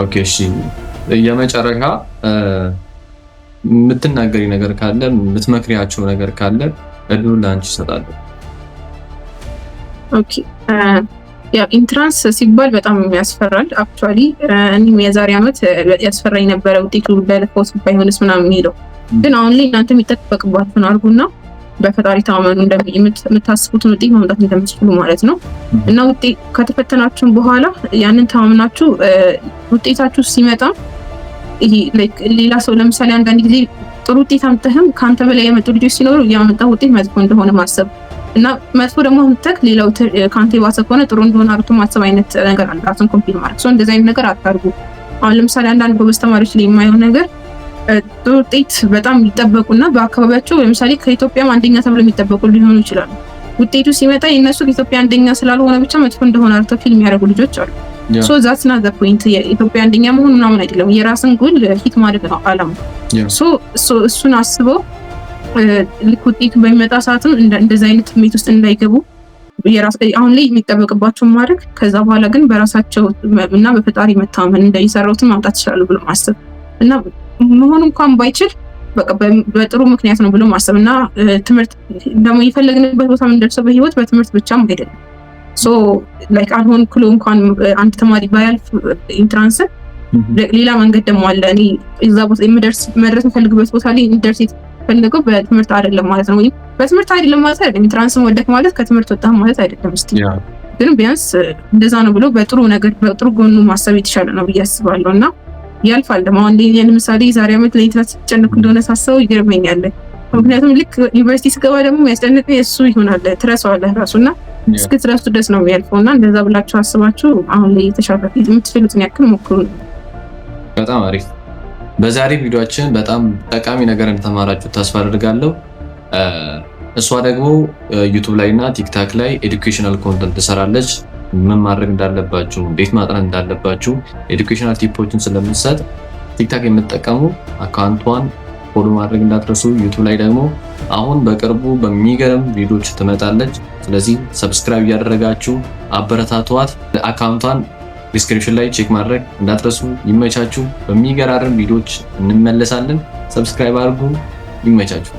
ኦኬ እሺ፣ የመጨረሻ የምትናገሪ ነገር ካለ የምትመክሪያቸው ነገር ካለ እድሉን ለአንቺ እሰጣለሁ። ኦኬ ኢንትራንስ ሲባል በጣም ያስፈራል። አክቹአሊ እኔም የዛሬ ዓመት ያስፈራኝ ነበረ ውጤቱ በለፈውስ ባይሆንስ ምናምን የሚለው። ግን አሁን ላይ እናንተ የሚጠበቅባችሁን አድርጉና በፈጣሪ ተማመኑ። የምታስቡትን ውጤት ማምጣት እንደምትችሉ ማለት ነው። እና ውጤት ከተፈተናችሁ በኋላ ያንን ተማምናችሁ ውጤታችሁ ሲመጣ ይሄ ላይክ ሌላ ሰው ለምሳሌ አንዳንድ ጊዜ ጥሩ ውጤት አምጥተህም ከአንተ በላይ የመጡ ልጆች ሲኖሩ ያመጣው ውጤት መጥፎ እንደሆነ ማሰብ እና መጥፎ ደግሞ አምጥተህ ሌላው ከአንተ የባሰ ከሆነ ጥሩ እንደሆነ አርቶ ማሰብ አይነት ነገር አለ። ራስን ኮምፒት ማድረግ ሰው እንደዚህ አይነት ነገር አታርጉ። አሁን ለምሳሌ አንዳንድ ጎበዝ ተማሪዎች ላይ የማየው ነገር ጥሩ ውጤት በጣም ይጠበቁና በአካባቢያቸው ለምሳሌ ከኢትዮጵያም አንደኛ ተብሎ የሚጠበቁ ሊሆኑ ይችላሉ። ውጤቱ ሲመጣ የእነሱ ከኢትዮጵያ አንደኛ ስላልሆነ ብቻ መጥፎ እንደሆነ አርተው ፊልም የሚያደርጉ ልጆች አሉ። ሶ ዛትስ ናት ዘ ፖይንት። የኢትዮጵያ አንደኛ መሆን ምናምን አይደለም፣ የራስን ጎል ሂት ማድረግ ነው አላማው። ሶ እሱን አስበው ልክ ውጤቱ በሚመጣ ሰዓትም እንደዚህ አይነት ስሜት ውስጥ እንዳይገቡ አሁን ላይ የሚጠበቅባቸውን ማድረግ፣ ከዛ በኋላ ግን በራሳቸው እና በፈጣሪ መታመን እንደሚሰራውትን ማምጣት ይችላሉ ብሎ ማሰብ እና መሆን እንኳን ባይችል በቃ በጥሩ ምክንያት ነው ብሎ ማሰብ እና ትምህርት ደግሞ የፈለግንበት ቦታ የምንደርሰው በህይወት በትምህርት ብቻም አይደለም። ሶ ላይክ አልሆን ክሎ እንኳን አንድ ተማሪ ባያልፍ ኢንትራንስ ሌላ መንገድ ደግሞ አለ። እኔ እዛ ቦታ መድረስ የምፈልግበት ቦታ ላይ እንደርስ የተፈለገው በትምህርት አይደለም ማለት ነው። ወይም በትምህርት አይደለም ማለት አይደለም። ኢንትራንስን ወደክ ማለት ከትምህርት ወጣህ ማለት አይደለም። እስቲ ግን ቢያንስ እንደዛ ነው ብሎ በጥሩ ነገር በጥሩ ጎኑ ማሰብ የተሻለ ነው ብዬ አስባለሁ እና ያልፋል። ደግሞ አሁን ለምሳሌ ዛሬ ዓመት ለኢንትራንስ ጨነኩ እንደሆነ ሳስበው ይገርመኛል። ምክንያቱም ልክ ዩኒቨርሲቲ ስገባ ደግሞ የሚያስጨንቀኝ እሱ ይሆናል። ትረሳዋለህ ራሱና እስክትረሱ ድረስ ነው የሚያልፈው እና እንደዛ ብላችሁ አስባችሁ አሁን ላይ የተሻለ የምትችሉትን ያክል ሞክሩ። በጣም አሪፍ። በዛሬ ቪዲዮአችን በጣም ጠቃሚ ነገር እንደተማራችሁ ተስፋ አድርጋለሁ። እሷ ደግሞ ዩቲዩብ ላይ እና ቲክታክ ላይ ኤዱኬሽናል ኮንተንት ትሰራለች። ምን ማድረግ እንዳለባችሁ፣ እንዴት ማጥናት እንዳለባችሁ ኤዱኬሽናል ቲፖችን ስለምትሰጥ ቲክታክ የምትጠቀሙ አካውንቷን ፎሎ ማድረግ እንዳትረሱ። ዩቲዩብ ላይ ደግሞ አሁን በቅርቡ በሚገርም ቪዲዮዎች ትመጣለች። ስለዚህ ሰብስክራይብ እያደረጋችሁ አበረታቷት። አካውንቷን ዲስክሪፕሽን ላይ ቼክ ማድረግ እንዳትረሱ። ይመቻችሁ። በሚገራርም ቪዲዮዎች እንመለሳለን። ሰብስክራይብ አድርጉ። ይመቻችሁ።